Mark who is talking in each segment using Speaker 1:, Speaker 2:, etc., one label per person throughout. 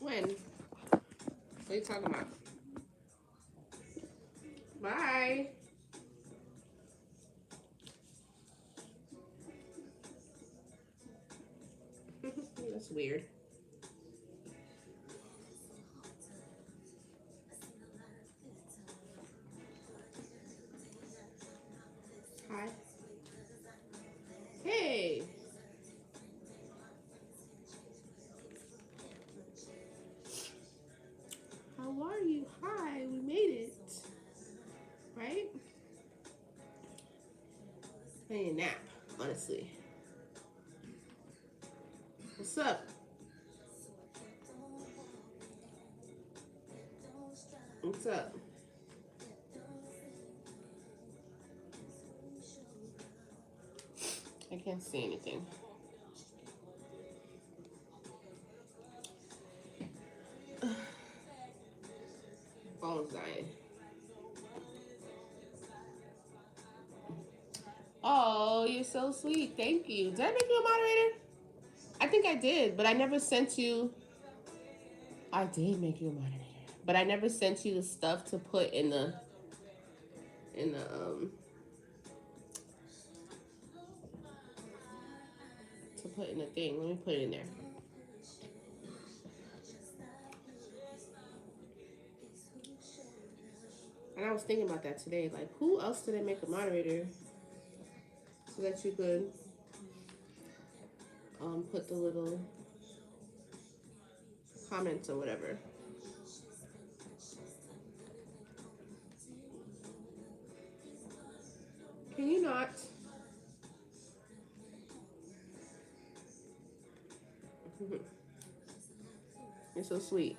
Speaker 1: When? What are you talking about? Bye. That's weird. Hi. Hey. How are you? Hi. We made it. Right? I need a nap, honestly. What's up? What's up? I can't see anything. Phone's dying. Oh, you're so sweet. Thank you. Did I make you a moderator? I think I did, but I never sent you. I did make you a moderator, but I never sent you the stuff to put in the to put in the thing. Let me put it in there. And I was thinking about that today. Like, who else did I make a moderator so that you could put the little comments or whatever. Can you not? You're so sweet.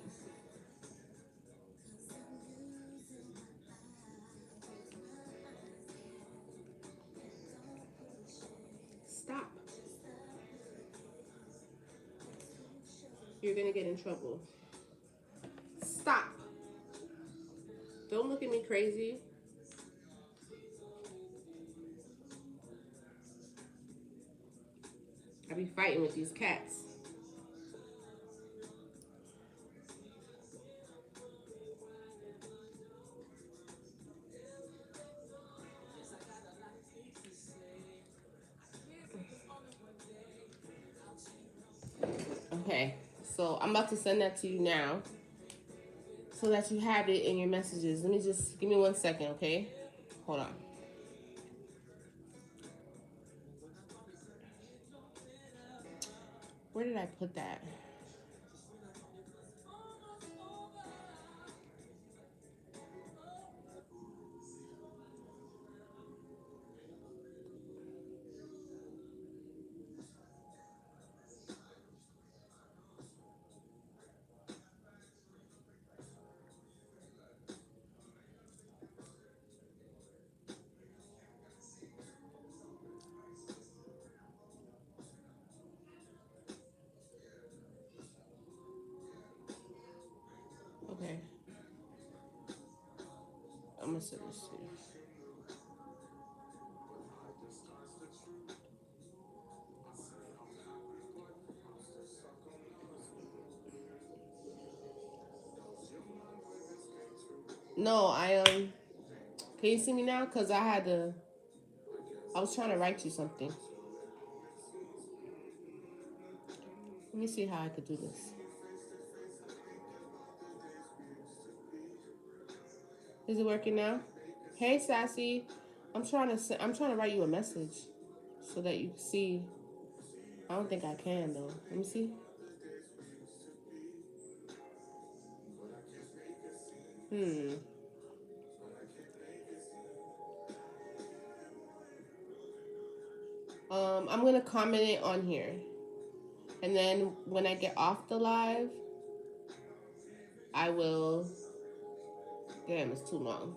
Speaker 1: Stop. You're gonna get in trouble. Stop. Don't look at me crazy. I be fighting with these cats. Okay, so I'm about to send that to you now so that you have it in your messages. Let me just, give me 1 second, okay? Hold on. Where did I put that? Okay. I'm gonna send this to you. No, can you see me now? Cause I was trying to write you something. Let me see how I could do this. Is it working now? Hey, Sassy. I'm trying to write you a message so that you can see. I don't think I can though. Let me see. Hmm. I'm gonna comment it on here, and then when I get off the live, I will. Damn, it's too long.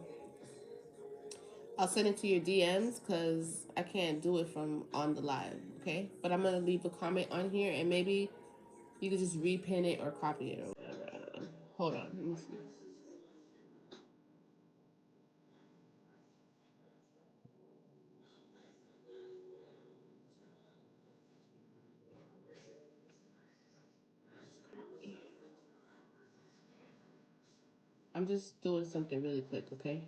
Speaker 1: I'll send it to your DMs because I can't do it from on the live. Okay, but I'm gonna leave a comment on here, and maybe you can just repin it or copy it or whatever. Hold on, let me see. I'm just doing something really quick, okay?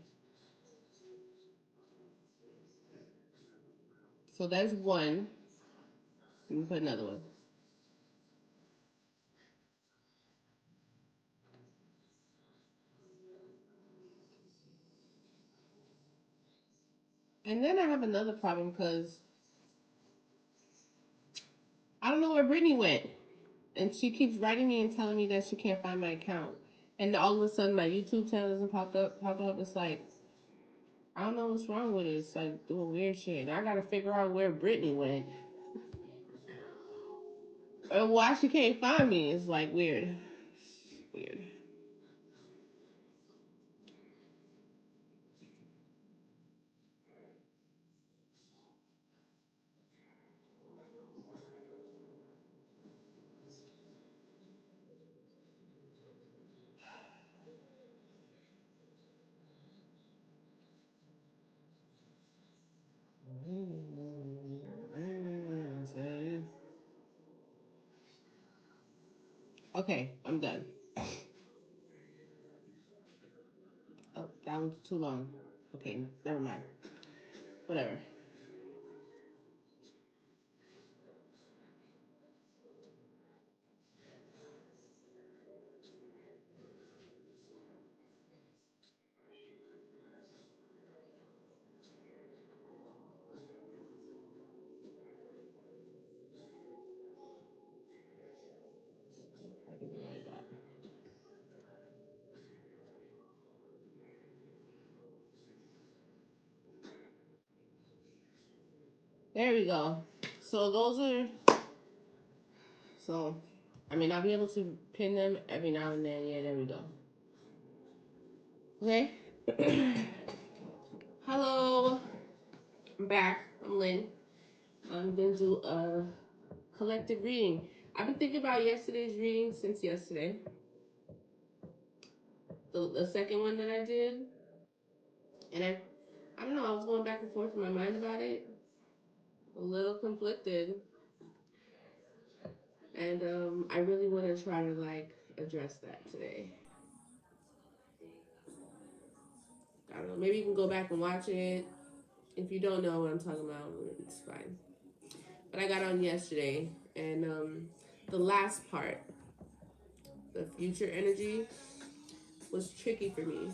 Speaker 1: So there's one. Let me put another one. And then I have another problem because I don't know where Brittany went. And she keeps writing me and telling me that she can't find my account. And all of a sudden my YouTube channel doesn't pop up. It's like, I don't know what's wrong with it. It's like doing weird shit. And I gotta figure out where Brittany went. And why she can't find me. It's like weird. Weird. Okay, I'm done. Oh, that was too long. Okay, never mind. Whatever. I can be right back. There we go. So those are. So, I mean, I'll be able to pin them every now and then. Yeah, there we go. Okay. Hello. I'm back. I'm Lynn. I'm going to do a collective reading. I've been thinking about yesterday's reading since yesterday. The second one that I did. And I don't know, I was going back and forth in my mind about it. A little conflicted. And I really want to try to like address that today. I don't know. Maybe you can go back and watch it. If you don't know what I'm talking about, it's fine. But I got on yesterday, and the last part, the future energy, was tricky for me.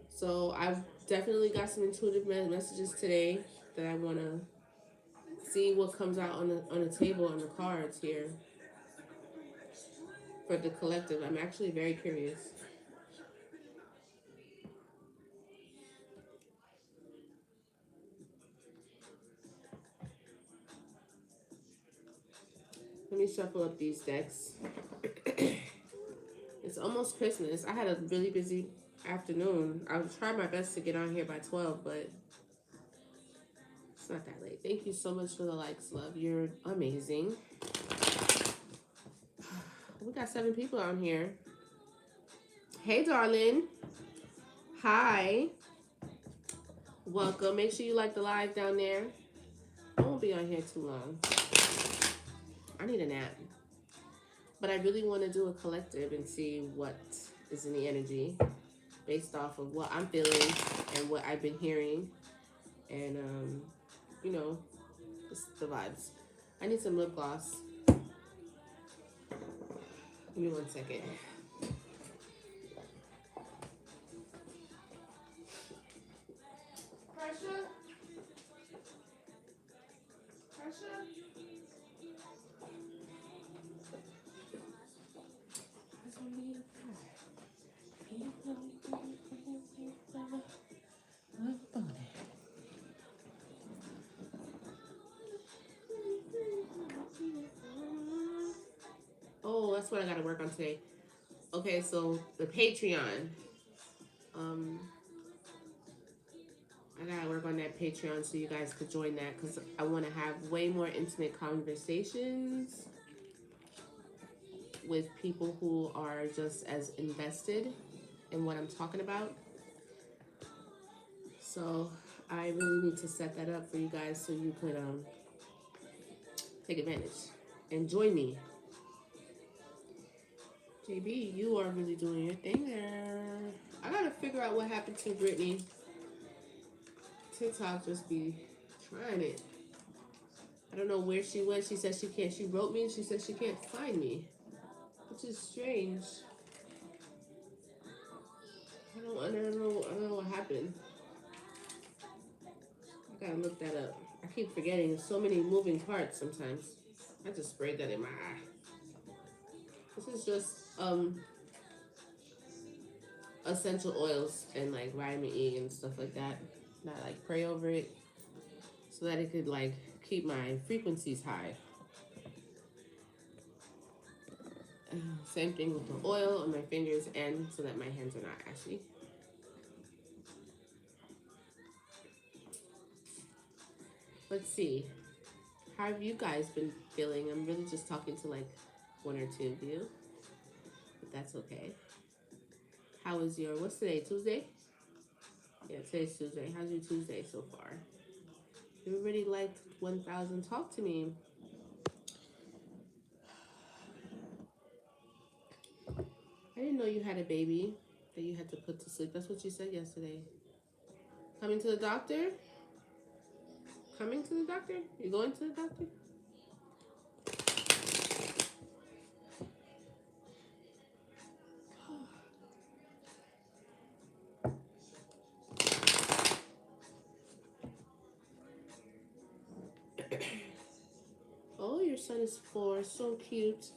Speaker 1: So I've definitely got some intuitive messages today that I want to see what comes out on the table on the cards here for the collective. I'm actually very curious. Let me shuffle up these decks. It's almost Christmas. I had a really busy afternoon. I would try my best to get on here by 12, but it's not that late. Thank you so much for the likes, love. You're amazing. We got 7 people on here. Hey, darling. Hi. Welcome. Make sure you like the live down there. I won't be on here too long. I need a nap. But I really want to do a collective and see what is in the energy based off of what I'm feeling and what I've been hearing. And, you know, it's the vibes. I need some lip gloss. Give me 1 second. Pressure? Pressure? Oh, that's what I gotta work on today. Okay, so the Patreon. I gotta work on that Patreon so you guys could join that because I want to have way more intimate conversations with people who are just as invested in what I'm talking about. So I really need to set that up for you guys so you could take advantage and join me. JB, you are really doing your thing there. I gotta figure out what happened to Brittany. TikTok just be trying it. I don't know where she went. She said she can't. She wrote me and she said she can't find me, which is strange. I don't know what happened. I gotta look that up. I keep forgetting. There's so many moving parts sometimes. I just sprayed that in my eye. This is just essential oils and like vitamin E and stuff like that. And I like pray over it so that it could like keep my frequencies high. Same thing with the oil on my fingers and so that my hands are not ashy. Let's see. How have you guys been feeling? I'm really just talking to like 1 or 2 of you, but that's okay. How is your, what's today, Tuesday? Yeah, today's Tuesday. How's your Tuesday so far? Everybody liked 1,000. Talk to me. I didn't know you had a baby that you had to put to sleep. That's what you said yesterday. Coming to the doctor? Coming to the doctor? You going to the doctor? Oh, your son is 4. So cute.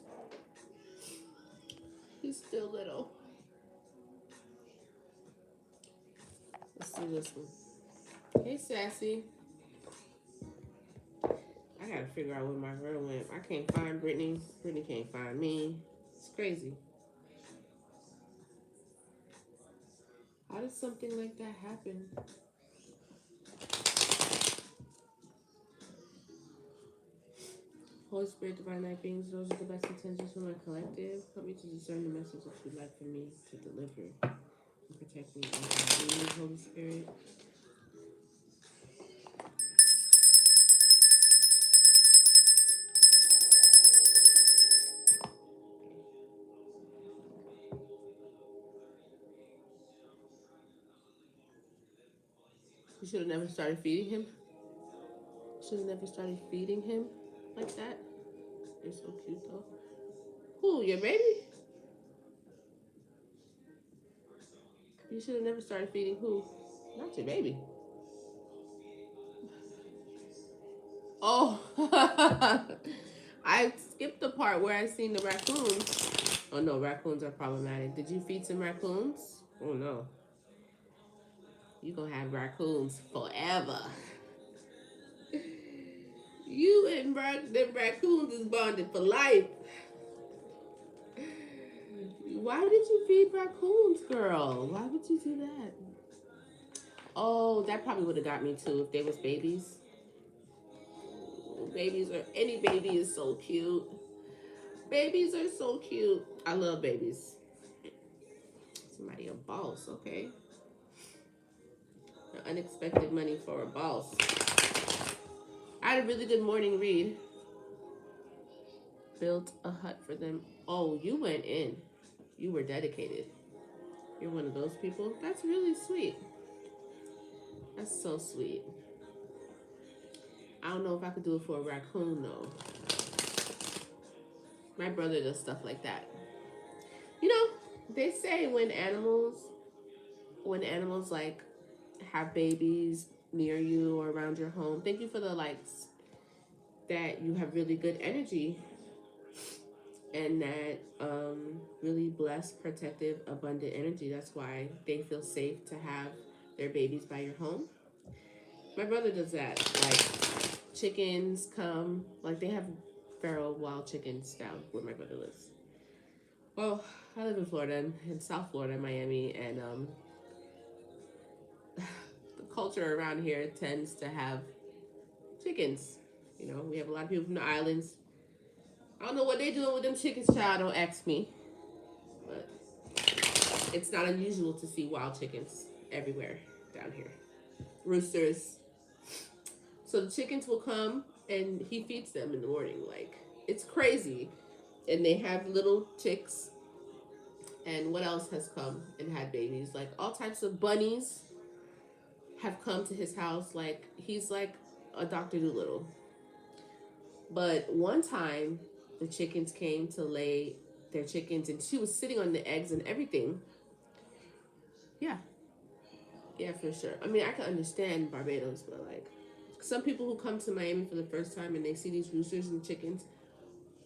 Speaker 1: He's still little. Let's do this one. Hey, Sassy. I gotta figure out where my girl went. I can't find Brittany. Brittany can't find me. It's crazy. How did something like that happen? Holy Spirit, Divine Lyne beings, those are the best intentions for my collective. Help me to discern the message that you'd like for me to deliver. And protect me as I lead, Holy Spirit. You should have never started feeding him. Should have never started feeding him like that. You're so cute, though. Who, your baby? You should have never started feeding who? Not your baby. Oh, I skipped the part where I seen the raccoons. Oh no, raccoons are problematic. Did you feed some raccoons? Oh no. You gonna have raccoons forever. You and them raccoons is bonded for life. Why did you feed raccoons, girl? Why would you do that? Oh, that probably would have got me too if they was babies. Babies or any baby is so cute. Babies are so cute. I love babies. Somebody a boss, okay? Unexpected money for a boss. I had a really good morning read. Built a hut for them. Oh, you went in. You were dedicated. You're one of those people. That's really sweet. That's so sweet. I don't know if I could do it for a raccoon though. My brother does stuff like that. You know, they say when animals like have babies near you or around your home, thank you for the likes, that you have really good energy and that really blessed, protective, abundant energy. That's why they feel safe to have their babies by your home. My brother does that. Like chickens come, like they have feral wild chickens down where my brother lives. Well, I live in Florida, in South Florida, Miami, and the culture around here tends to have chickens. You know, we have a lot of people from the islands. I don't know what they doing with them chickens, child. Don't ask me. But it's not unusual to see wild chickens everywhere down here. Roosters. So the chickens will come and he feeds them in the morning. Like, it's crazy. And they have little chicks. And what else has come and had babies? Like, all types of bunnies have come to his house. Like, he's like a Dr. Dolittle. But one time, the chickens came to lay their chickens, and she was sitting on the eggs and everything. Yeah, yeah, for sure. I mean, I can understand Barbados, but like some people who come to Miami for the first time and they see these roosters and chickens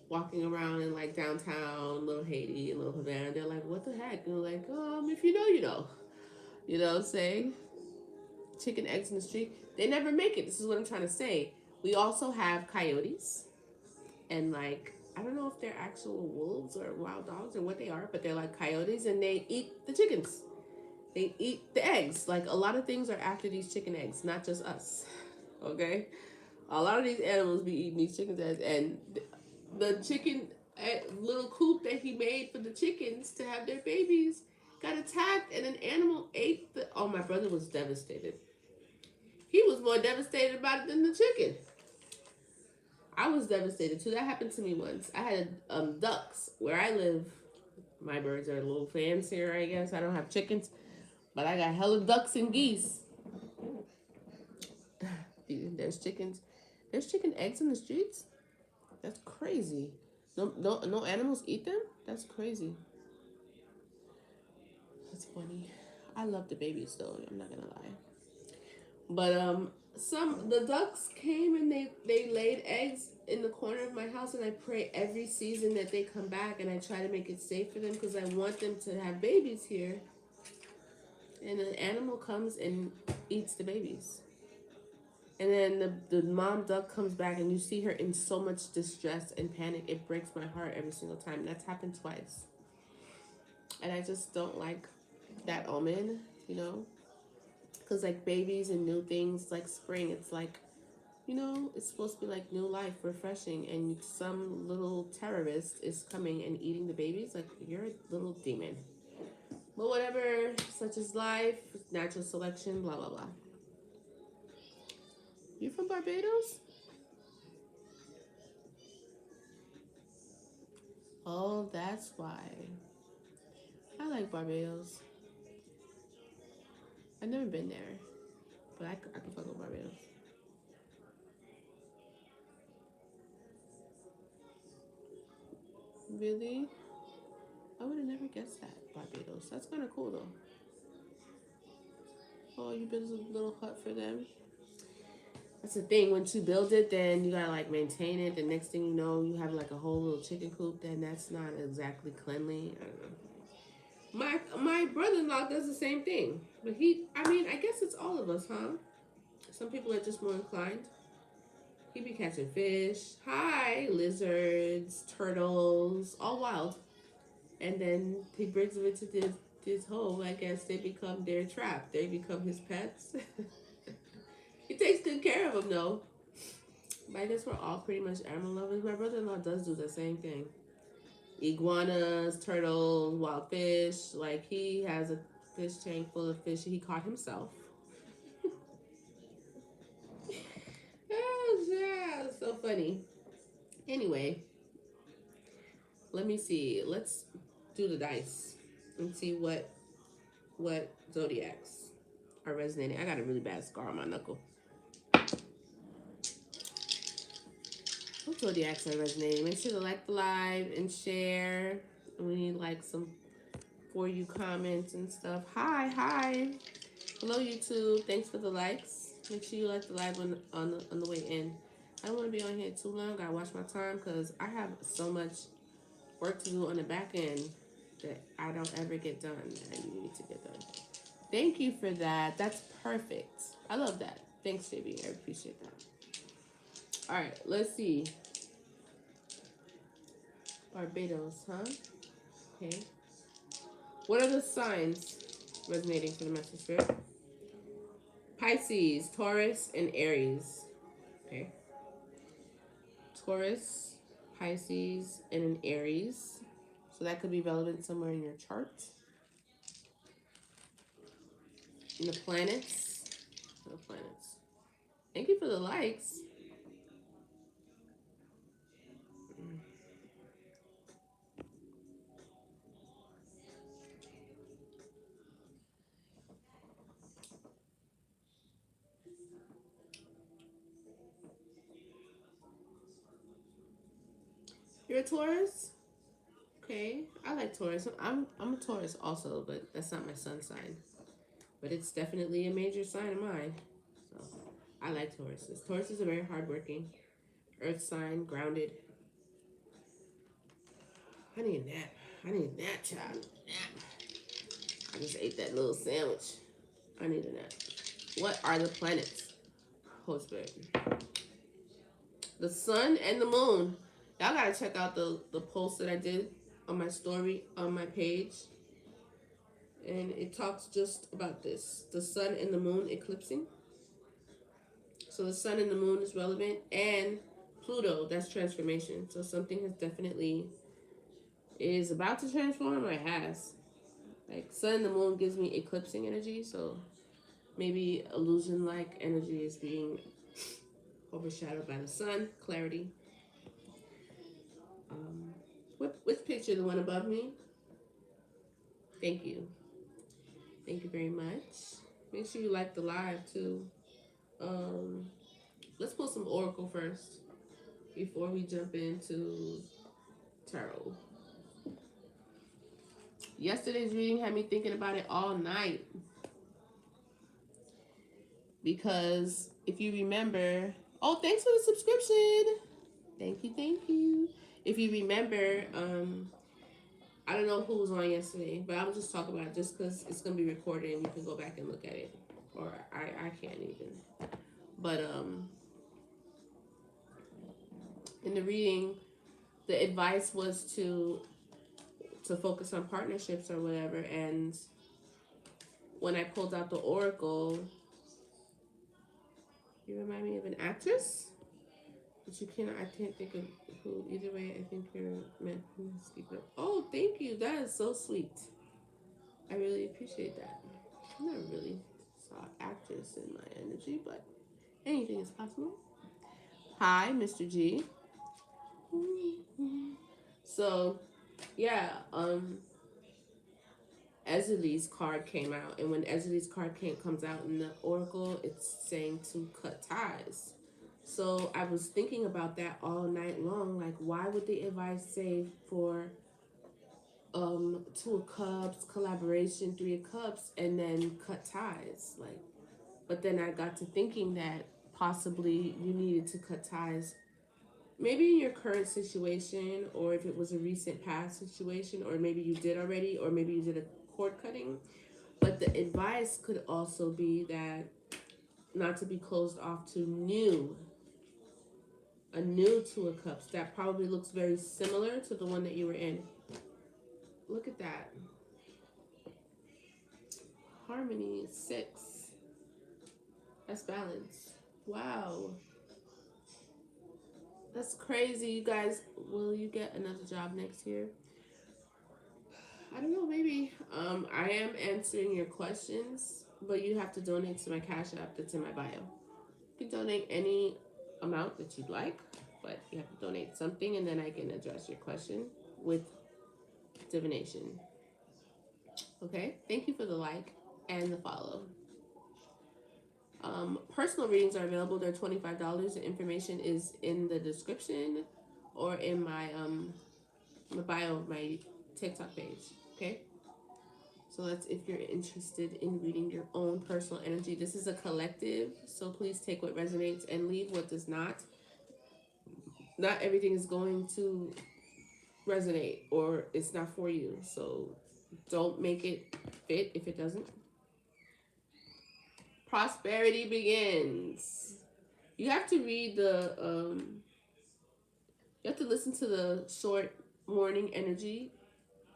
Speaker 1: walking around in like downtown, Little Haiti and Little Havana, they're like, "What the heck?" And they're like, if you know, you know." You know what I'm saying? Chicken eggs in the street. They never make it. This is what I'm trying to say. We also have coyotes. And like, I don't know if they're actual wolves or wild dogs or what they are, but they're like coyotes and they eat the chickens. They eat the eggs. Like, a lot of things are after these chicken eggs, not just us. Okay? A lot of these animals be eating these chicken eggs. And the chicken little coop that he made for the chickens to have their babies got attacked and an animal ate the. Oh, my brother was devastated. He was more devastated about it than the chicken. I was devastated too. That happened to me once. I had ducks where I live. My birds are a little fancier, I guess. I don't have chickens, but I got hella ducks and geese. There's chickens. There's chicken eggs in the streets. That's crazy. No animals eat them. That's crazy. That's funny. I love the babies though. I'm not gonna lie. But the ducks came and they laid eggs in the corner of my house, and I pray every season that they come back, and I try to make it safe for them because I want them to have babies here. And an animal comes and eats the babies. And then the mom duck comes back and you see her in so much distress and panic. It breaks my heart every single time. And that's happened twice. And I just don't like that omen, you know? Because like babies and new things, like spring, it's like, you know, it's supposed to be like new life, refreshing. And some little terrorist is coming and eating the babies. Like, you're a little demon. But whatever, such is life, natural selection, blah, blah, blah. You from Barbados? Oh, that's why. I like Barbados. I've never been there, but I can fuck with Barbados. Really? I would have never guessed that, Barbados. That's kind of cool, though. Oh, you built a little hut for them? That's the thing. Once you build it, then you gotta like maintain it. The next thing you know, you have like a whole little chicken coop. Then that's not exactly cleanly. I don't know. My brother-in-law does the same thing, but I mean, I guess it's all of us, huh? Some people are just more inclined. He be catching fish, hi, lizards, turtles, all wild, and then he brings them into this home. I guess they become their trap. They become his pets. He takes good care of them, though. But I guess we're all pretty much animal lovers. My brother-in-law does do the same thing. Iguanas, turtles, wild fish. Like, he has a fish tank full of fish he caught himself. Oh, yeah, so funny. Anyway, Let me see. Let's do the dice and see what zodiacs are resonating. I got a really bad scar on my knuckle. What zodiacs are resonating? Make sure to like the live and share. We need like some for you comments and stuff. Hi. Hello YouTube. Thanks for the likes. Make sure you like the live on the way in. I don't want to be on here too long. I watch my time because I have so much work to do on the back end that I don't ever get done that I need to get done. Thank you for that. That's perfect. I love that. Thanks, JB. I appreciate that. All right, let's see. Barbados, huh? Okay. What are the signs resonating for the message spirit? Pisces, Taurus, and Aries. Okay. Taurus, Pisces, and an Aries. So that could be relevant somewhere in your chart. And the planets. The planets. Thank you for the likes. You're a Taurus? Okay. I like Taurus. I'm a Taurus also, but that's not my sun sign. But it's definitely a major sign of mine. So I like Tauruses. Tauruses are very hardworking. Earth sign, grounded. I need a nap. I need a nap, child. Nap. I just ate that little sandwich. I need a nap. What are the planets? Holy Spirit. The sun and the moon. Y'all gotta check out the post that I did on my story on my page. And it talks just about this. The sun and the moon eclipsing. So the sun and the moon is relevant. And Pluto, that's transformation. So something has definitely is about to transform or has. Like sun and the moon gives me eclipsing energy. So maybe illusion-like energy is being overshadowed by the sun. Clarity. Which picture? The one above me? Thank you. Thank you very much. Make sure you like the live too. Let's pull some oracle first before we jump into tarot. Yesterday's reading had me thinking about it all night. Because if you remember, oh, thanks for the subscription. Thank you. If you remember, I don't know who was on yesterday, but I will just talk about it just because it's going to be recorded and you can go back and look at it. Or I can't even. But in the reading, the advice was to focus on partnerships or whatever. And when I pulled out the oracle, you remind me of an actress, but I can't think of who. Either way, I think you're meant to speak up. Oh, thank you. That is so sweet. I really appreciate that. I never really saw actress in my energy, but anything is possible. Hi, Mr. G. So, yeah, Ezeli's card came out, and when Ezeli's card comes out in the oracle, it's saying to cut ties. So I was thinking about that all night long. Like, why would the advice say for Two of Cups, collaboration, Three of Cups, and then cut ties? Like, but then I got to thinking that possibly you needed to cut ties maybe in your current situation, or if it was a recent past situation, or maybe you did already, or maybe you did a cord cutting. But the advice could also be that not to be closed off to a new Two of Cups that probably looks very similar to the one that you were in. Look at that. Harmony 6. That's balance. Wow. That's crazy, you guys. Will you get another job next year? I don't know, maybe. I am answering your questions, but you have to donate to my Cashapp that's in my bio. You can donate any amount that you'd like, but you have to donate something, and then I can address your question with divination. Okay, thank you for the like and the follow. Personal readings are available. They're $25. The information is in the description or in my the bio of my TikTok page. Okay, so that's if you're interested in reading your own personal energy. This is a collective, so please take what resonates and leave what does not. Not everything is going to resonate, or it's not for you, so don't make it fit if it doesn't. Prosperity begins. You have to read the you have to listen to the short morning energy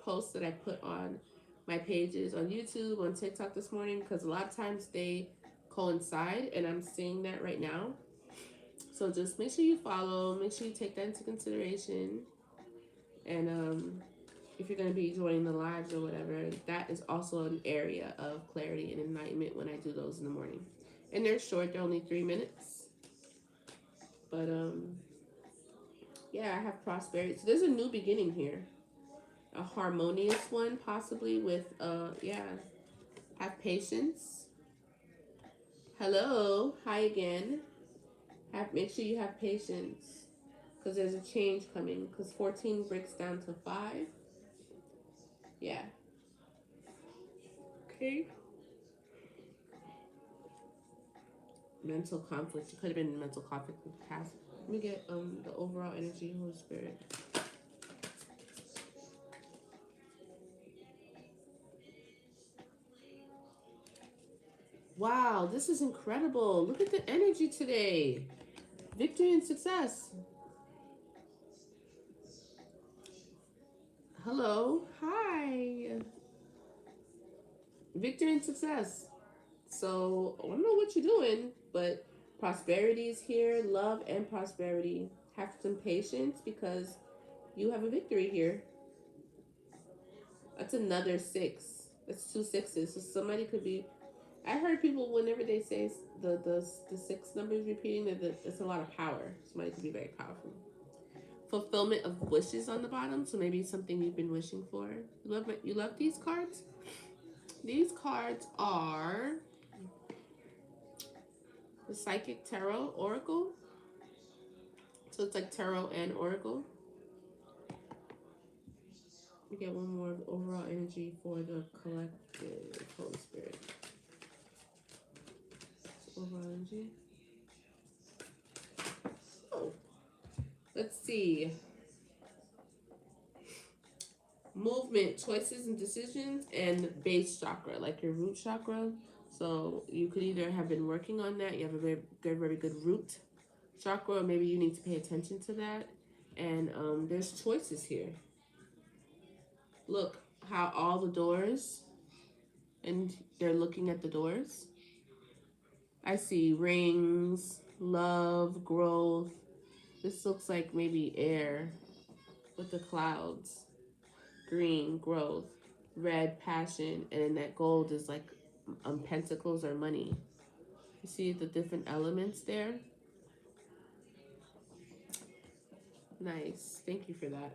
Speaker 1: posts that I put on my pages on YouTube, on TikTok this morning, because a lot of times they coincide, and I'm seeing that right now. So just make sure you follow, make sure you take that into consideration. And if you're going to be joining the lives or whatever, that is also an area of clarity and enlightenment when I do those in the morning. And they're short, they're only 3 minutes. But yeah, I have prosperity. So there's a new beginning here. A harmonious one, possibly with yeah. Have patience. Hello, hi again. Make sure you have patience, because there's a change coming. Because 14 breaks down to 5. Yeah. Okay. Mental conflict. You could have been in mental conflict in the past. Let me get the overall energy, Holy Spirit. Wow, this is incredible. Look at the energy today. Victory and success. Hello. Hi. Victory and success. So I don't know what you're doing, but prosperity is here. Love and prosperity. Have some patience, because you have a victory here. That's another 6. That's 2 6s. So somebody could be. I heard people, whenever they say the 6 numbers repeating, that it's a lot of power. Somebody could be very powerful. Fulfillment of wishes on the bottom. So maybe something you've been wishing for. You love these cards? These cards are the Psychic Tarot Oracle. So it's like Tarot and Oracle. We get one more overall energy for the collective. Holy Spirit. So overall energy. Oh. Let's see. Movement, choices and decisions, and base chakra, like your root chakra. So you could either have been working on that. You have a very good root chakra, or maybe you need to pay attention to that. And there's choices here. Look how all the doors, and they're looking at the doors. I see rings, love, growth. This looks like maybe air with the clouds. Green, growth. Red, passion. And then that gold is like pentacles or money. You see the different elements there? Nice. Thank you for that.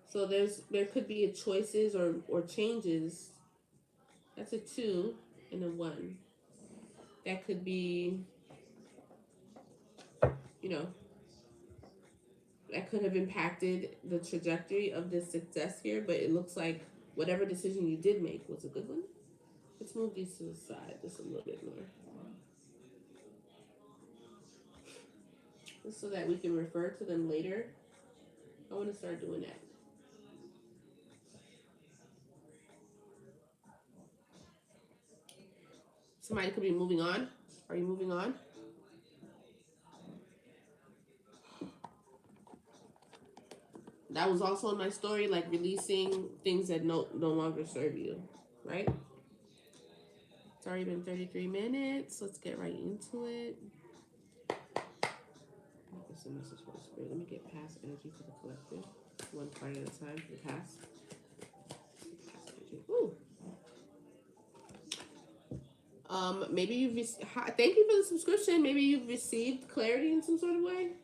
Speaker 1: So there could be a choices or changes. That's a 2 and a 1. That could be, you know, that could have impacted the trajectory of this success here, but it looks like whatever decision you did make was a good one. Let's move these to the side just a little bit more, just so that we can refer to them later. I want to start doing that. Somebody could be moving on. Are you moving on? That was also in my story, like releasing things that no longer serve you, right? It's already been 33 minutes. Let's get right into it. Let me get past energy for the collective. One card at a time for the past. Ooh. Maybe you've thank you for the subscription. Maybe you've received clarity in some sort of way.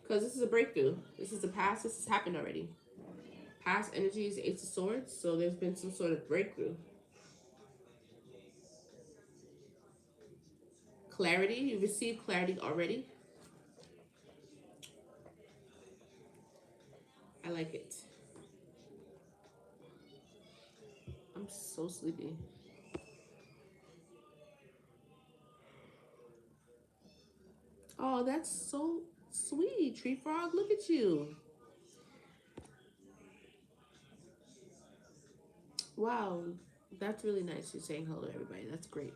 Speaker 1: Because this is a breakthrough. This is the past. This has happened already. Past energy is Ace of Swords, so there's been some sort of breakthrough. Clarity. You received clarity already. I like it. I'm so sleepy. Oh, that's so sweet. Tree frog, look at you. Wow. That's really nice. You're saying hello to everybody. That's great.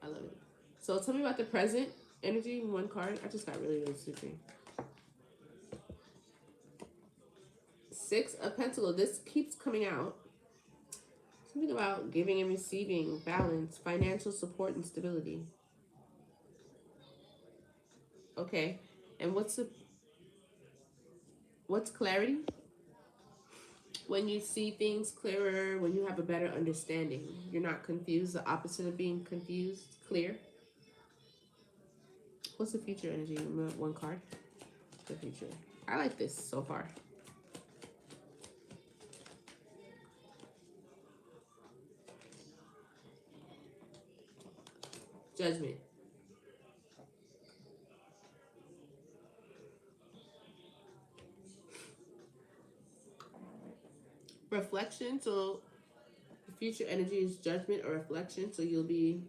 Speaker 1: I love it. So tell me about the present energy in one card. I just got really, really sleepy. Six of Pentacles. This keeps coming out. Something about giving and receiving, balance, financial support, and stability. Okay. And what's clarity? When you see things clearer, when you have a better understanding. You're not confused. The opposite of being confused. Clear. What's the future energy? One card. The future. I like this so far. Judgment. Reflection. So the future energy is judgment or reflection. So you'll be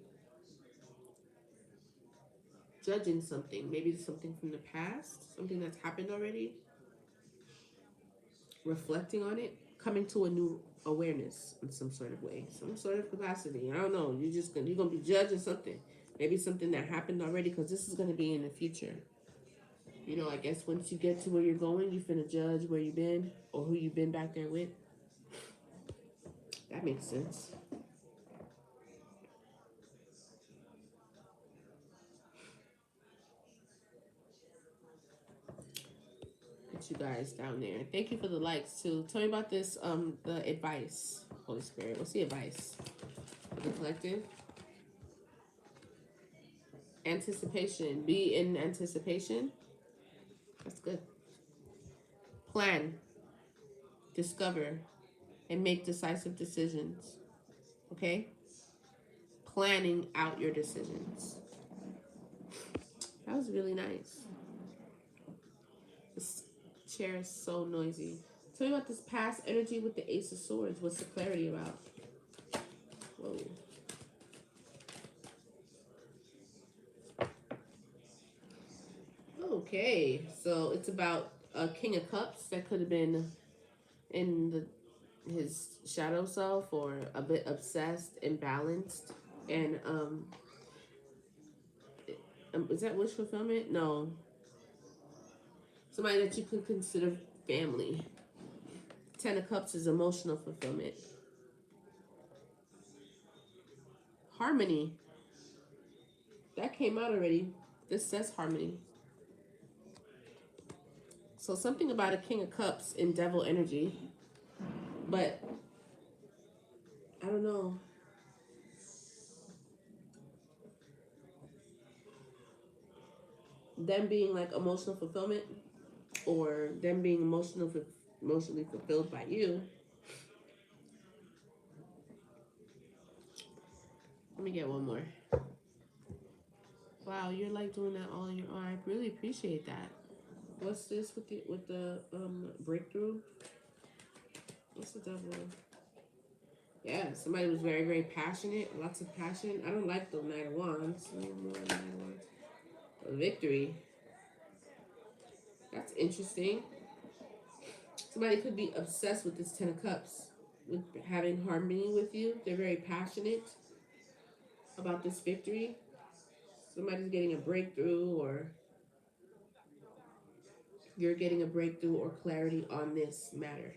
Speaker 1: judging something. Maybe something from the past. Something that's happened already. Reflecting on it. Coming to a new awareness in some sort of way. Some sort of capacity. I don't know. You're gonna be judging something. Maybe something that happened already, because this is gonna be in the future. You know, I guess once you get to where you're going, you finna judge where you've been or who you've been back there with. That makes sense. Put you guys down there. Thank you for the likes too. Tell me about this, the advice, Holy Spirit. What's the advice for the collective? Anticipation. Be in anticipation. That's good. Plan. Discover. And make decisive decisions. Okay? Planning out your decisions. That was really nice. This chair is so noisy. Tell me about this past energy with the Ace of Swords. What's the clarity about? Whoa. Okay, so it's about a King of Cups that could have been in his shadow self, or a bit obsessed, imbalanced, and is that wish fulfillment? No, somebody that you could consider family. Ten of Cups is emotional fulfillment. Harmony. That came out already. This says harmony. So something about a King of Cups in devil energy. But I don't know. Them being like emotional fulfillment, or them being emotionally fulfilled by you. Let me get one more. Wow, you're like doing that all on your own. I really appreciate that. What's this with the breakthrough? What's the devil? Yeah, somebody was very, very passionate. Lots of passion. I don't like the Knight of Wands. More Knight of Wands. Victory. That's interesting. Somebody could be obsessed with this Ten of Cups, with having harmony with you. They're very passionate about this victory. Somebody's getting a breakthrough, or you're getting a breakthrough or clarity on this matter.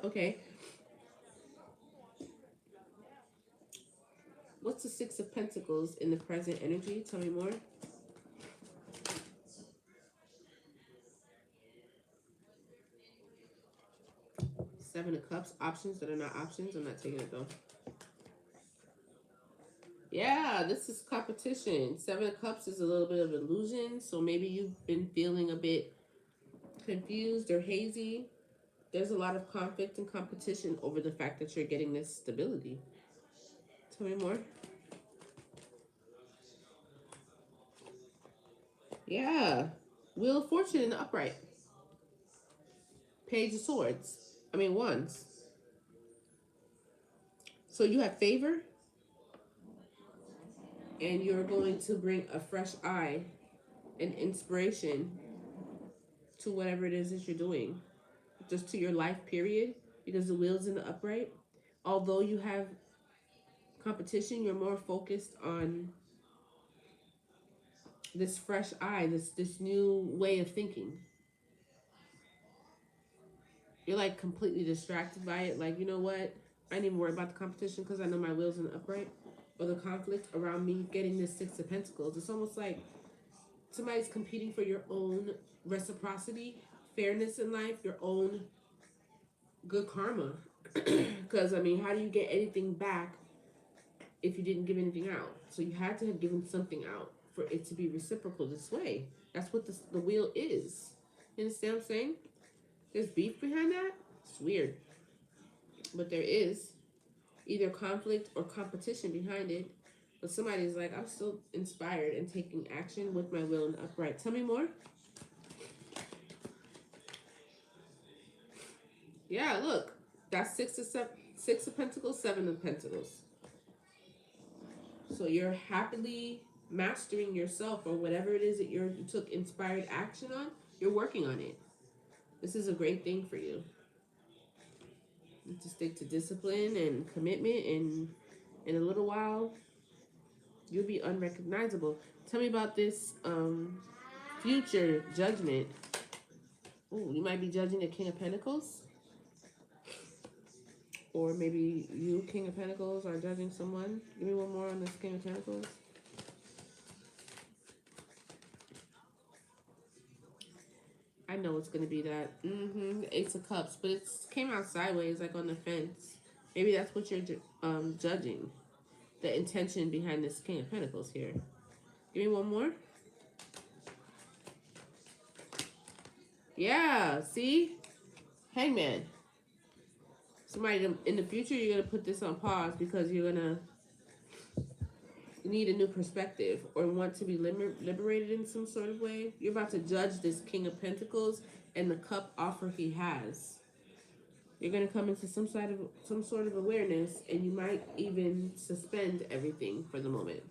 Speaker 1: Okay. What's the Six of Pentacles in the present energy? Tell me more. Seven of Cups. Options that are not options. I'm not taking it though. Yeah, this is competition. Seven of Cups is a little bit of illusion. So maybe you've been feeling a bit confused or hazy. There's a lot of conflict and competition over the fact that you're getting this stability. Tell me more. Yeah. Wheel of Fortune in the upright. Page of Swords. I mean, Wands. So you have favor, and you're going to bring a fresh eye and inspiration to whatever it is that you're doing, just to your life period, because the wheel's in the upright. Although you have competition, you're more focused on this fresh eye, this new way of thinking. You're like completely distracted by it. Like, you know what? I didn't even worry about the competition because I know my wheel's in the upright. Or the conflict around me getting this Six of Pentacles. It's almost like somebody's competing for your own reciprocity, fairness in life, your own good karma. Because, I mean, how do you get anything back if you didn't give anything out? So you had to have given something out for it to be reciprocal this way. That's what the wheel is. You understand what I'm saying? There's beef behind that. It's weird. But there is either conflict or competition behind it. But somebody's like, I'm still inspired and taking action with my will and upright. Tell me more. Yeah, look. That's Six of Pentacles, Seven of Pentacles. So you're happily mastering yourself or whatever it is that you took inspired action on. You're working on it. This is a great thing for you. You have to stick to discipline and commitment, and in a little while, you'll be unrecognizable. Tell me about this future judgment. Ooh, you might be judging the King of Pentacles. Or maybe you, King of Pentacles, are judging someone. Give me one more on this King of Pentacles. I know it's going to be that. The Ace of Cups. But it came out sideways, like on the fence. Maybe that's what you're judging. The intention behind this King of Pentacles here. Give me one more. Yeah, see? Hangman. Somebody in the future, you're going to put this on pause because you're going to need a new perspective or want to be liberated in some sort of way. You're about to judge this King of Pentacles and the cup offer he has. You're going to come into some sort of awareness, and you might even suspend everything for the moment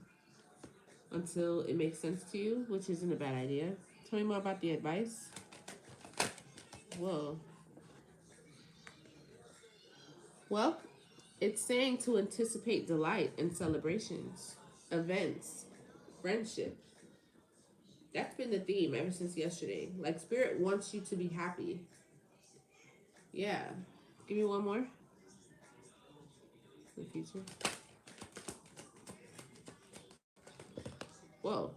Speaker 1: until it makes sense to you, which isn't a bad idea. Tell me more about the advice. Whoa. Well, it's saying to anticipate delight and celebrations, events, friendship. That's been the theme ever since yesterday. Like, Spirit wants you to be happy. Yeah. Give me one more. The future. Whoa.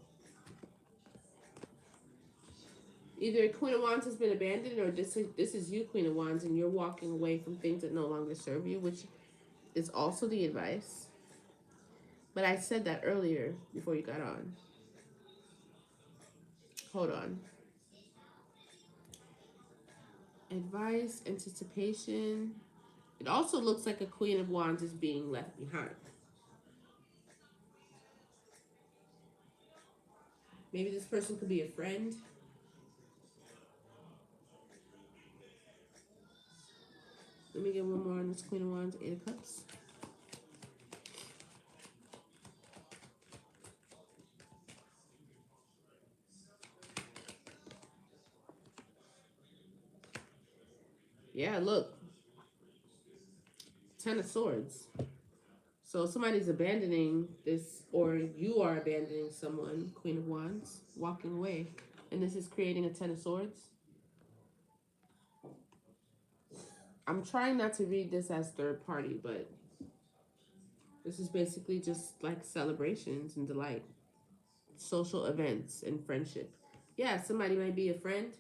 Speaker 1: Either Queen of Wands has been abandoned, or this is you, Queen of Wands, and you're walking away from things that no longer serve you, which is also the advice. But I said that earlier before you got on. Hold on. Advice, anticipation. It also looks like a Queen of Wands is being left behind. Maybe this person could be a friend. Let me get one more on this Queen of Wands, Eight of Cups. Yeah, look. Ten of Swords. So somebody's abandoning this, or you are abandoning someone, Queen of Wands, walking away. And this is creating a Ten of Swords. I'm trying not to read this as third party, but this is basically just like celebrations and delight. Social events and friendship. Yeah, somebody might be a friend.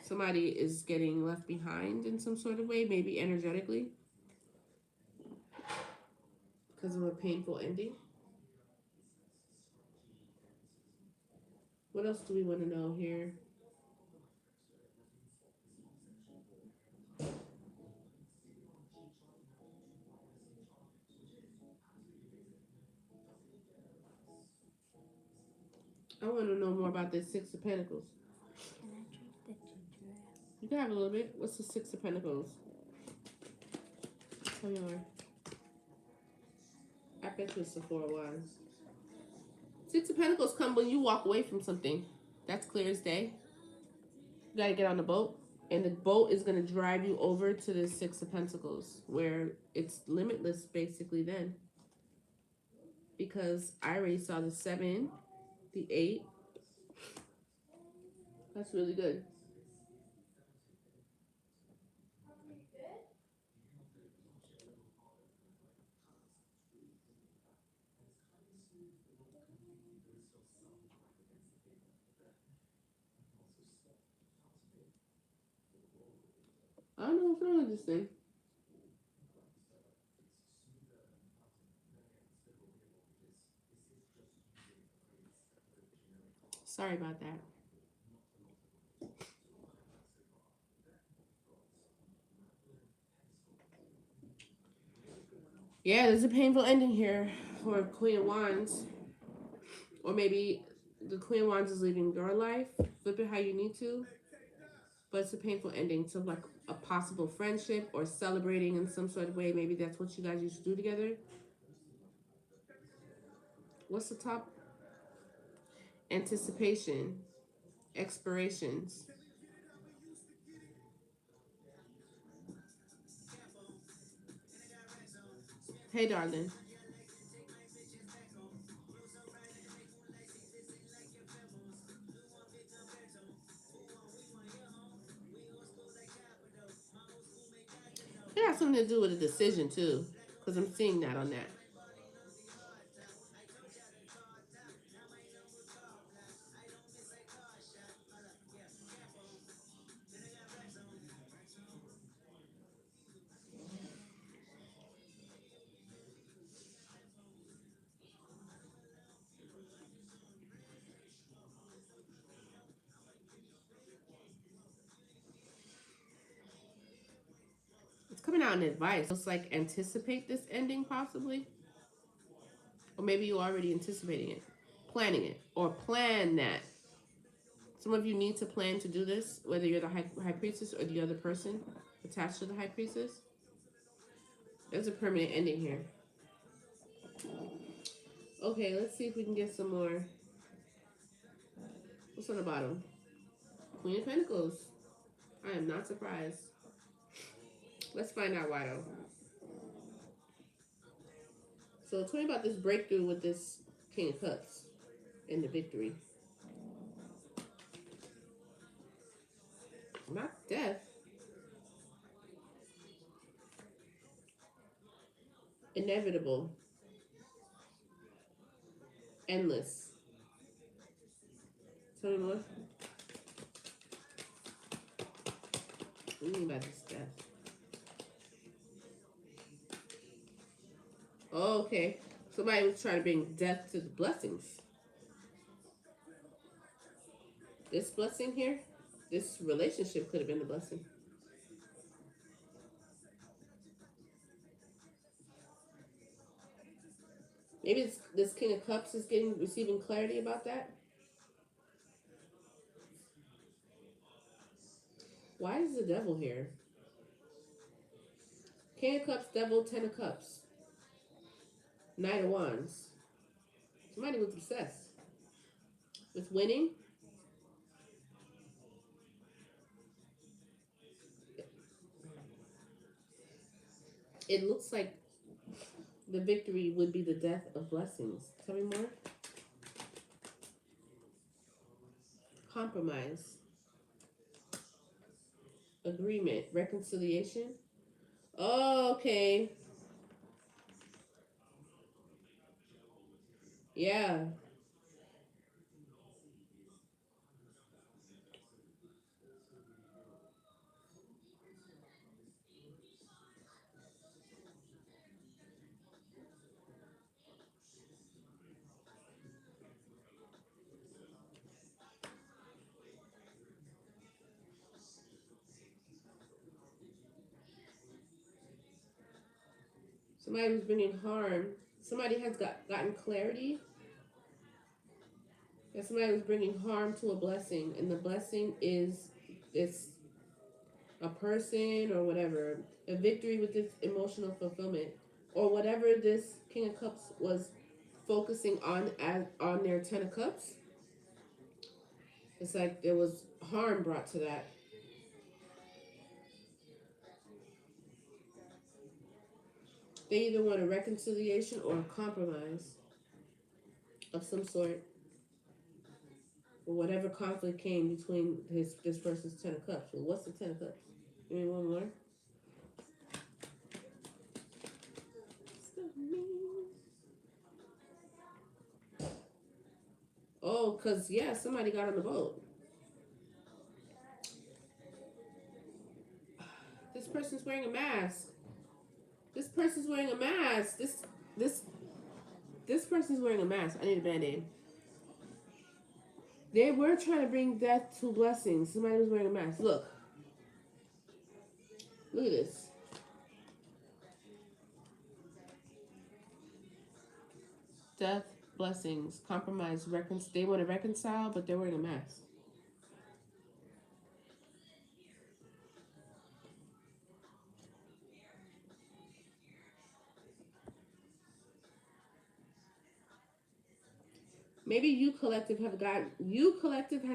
Speaker 1: Somebody is getting left behind in some sort of way, maybe energetically. Because of a painful ending. What else do we want to know here? I want to know more about this Six of Pentacles.
Speaker 2: Can I drink the ginger ale?
Speaker 1: You can have a little bit. What's the Six of Pentacles? Tell me more. I bet you it's the Four of Wands. Six of Pentacles come when you walk away from something. That's clear as day. You gotta get on the boat. And the boat is gonna drive you over to the Six of Pentacles, where it's limitless basically then. Because I already saw the 7, the 8. That's really good. I don't know what's wrong with this thing. Sorry about that. Yeah, there's a painful ending here for Queen of Wands. Or maybe the Queen of Wands is leaving your life. Flip it how you need to. But it's a painful ending to like a possible friendship or celebrating in some sort of way. Maybe that's what you guys used to do together. What's the top? Anticipation. Expirations. Hey, darling. It has something to do with a decision too. Because I'm seeing that on that. It's coming out in advice. It's like anticipate this ending possibly. Or maybe you're already anticipating it. Planning it. Or plan that. Some of you need to plan to do this, whether you're the high priestess or the other person attached to the high priestess. There's a permanent ending here. Okay, let's see if we can get some more. What's on the bottom? Queen of Pentacles. I am not surprised. Let's find out why though. So tell me about this breakthrough with this King of Cups and the victory. Not death. Inevitable. Endless. Tell me more. What do you mean by this death? Oh, okay. Somebody was trying to bring death to the blessings. This blessing here, this relationship could have been the blessing. Maybe this King of Cups is receiving clarity about that. Why is the devil here? King of Cups, devil, 10 of Cups. Knight of Wands. Somebody was obsessed with winning. It looks like the victory would be the death of blessings. Tell me more. Compromise. Agreement. Reconciliation. Oh, okay. Yeah. Somebody was bringing harm. Somebody has gotten clarity that somebody was bringing harm to a blessing, and the blessing is this a person or whatever, a victory with this emotional fulfillment, or whatever this King of Cups was focusing on as on their Ten of Cups. It's like there was harm brought to that. They either want a reconciliation or a compromise of some sort, or whatever conflict came between this person's Ten of Cups. Well, what's the Ten of Cups? Give me one more. Oh, because, yeah, somebody got on the boat. This person's wearing a mask. This person's wearing a mask. This person's wearing a mask. I need a band-aid. They were trying to bring death to blessings. Somebody was wearing a mask. Look. Look at this. Death, blessings, compromise, they want to reconcile, but they're wearing a mask. Maybe you collective has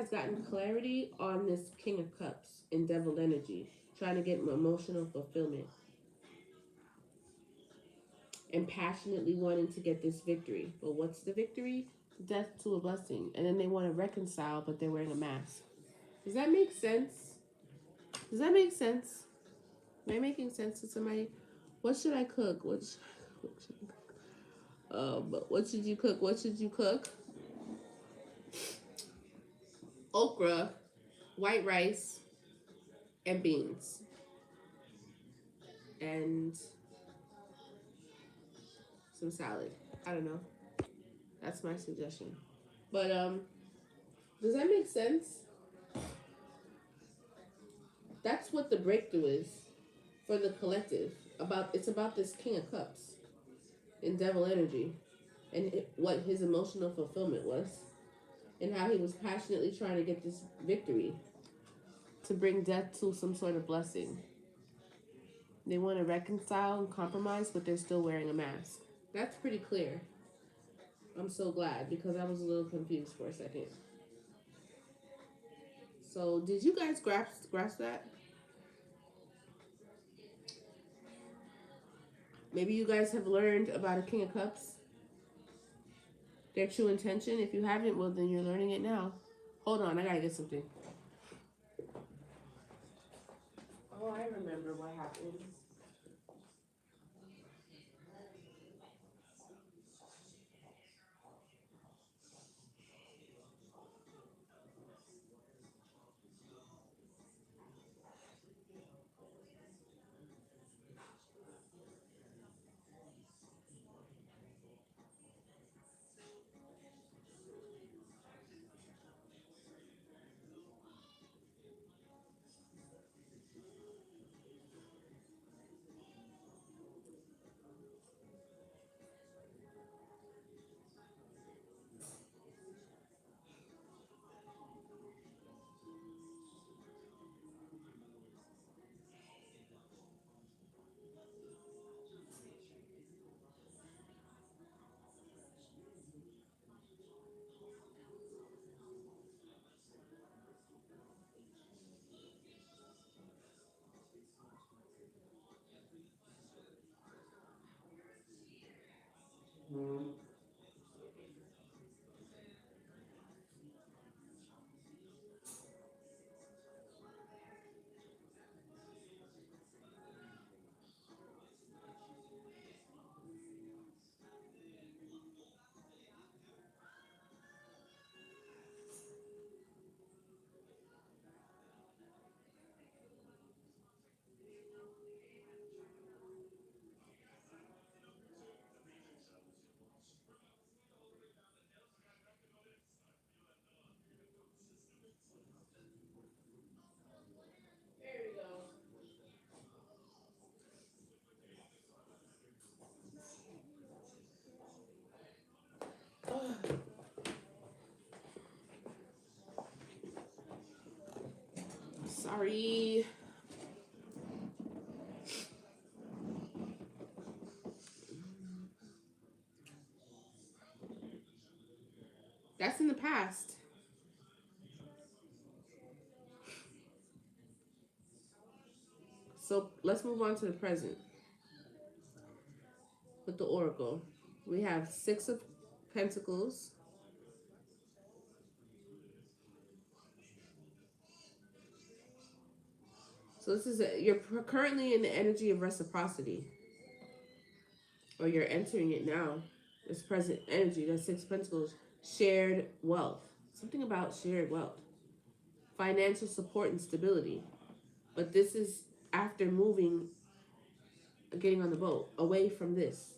Speaker 1: gotten clarity on this King of Cups in Devil energy, trying to get emotional fulfillment and passionately wanting to get this victory. But what's the victory? Death to a blessing. And then they want to reconcile, but they're wearing a mask. Does that make sense? Does that make sense? Am I making sense to somebody? What should I cook? What should I cook? What should you cook? What should you cook? Okra, white rice, and beans. And some salad. I don't know. That's my suggestion. But does that make sense? That's what the breakthrough is for the collective. It's about this King of Cups in Devil energy, and what his emotional fulfillment was, and how he was passionately trying to get this victory to bring death to some sort of blessing. They want to reconcile and compromise, but they're still wearing a mask. That's pretty clear. I'm so glad, because I was a little confused for a second. So, did you guys grasp that? Maybe you guys have learned about a King of Cups, their true intention. If you haven't, well, then you're learning it now. Hold on, I gotta get something. Oh, I remember what happened. Sorry. That's in the past. So let's move on to the present with the Oracle. We have Six of Pentacles. So this is you're currently in the energy of reciprocity, or you're entering it now. This present energy, that's Six of Pentacles, shared wealth. Something about shared wealth, financial support and stability. But this is after moving, getting on the boat away from this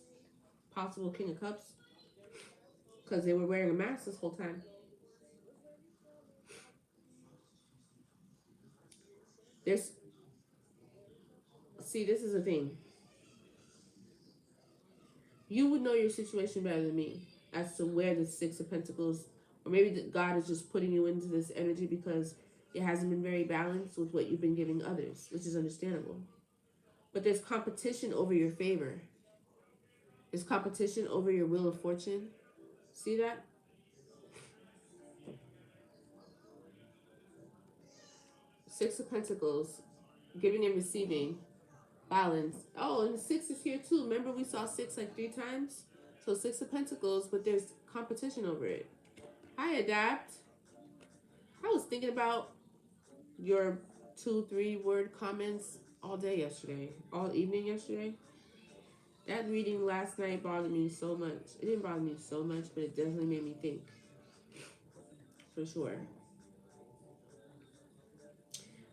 Speaker 1: possible King of Cups, because they were wearing a mask this whole time. There's, see, this is the thing. You would know your situation better than me as to where the Six of Pentacles, or maybe God is just putting you into this energy because it hasn't been very balanced with what you've been giving others, which is understandable. But there's competition over your favor. There's competition over your wheel of fortune. See that? Six of Pentacles, giving and receiving, balance. Oh, and the six is here too. Remember we saw six like 3 times? So Six of Pentacles, but there's competition over it. Hi, Adapt. I was thinking about your 2-3 word comments all day yesterday, all evening yesterday. That reading last night bothered me so much. It didn't bother me so much, but it definitely made me think. For sure.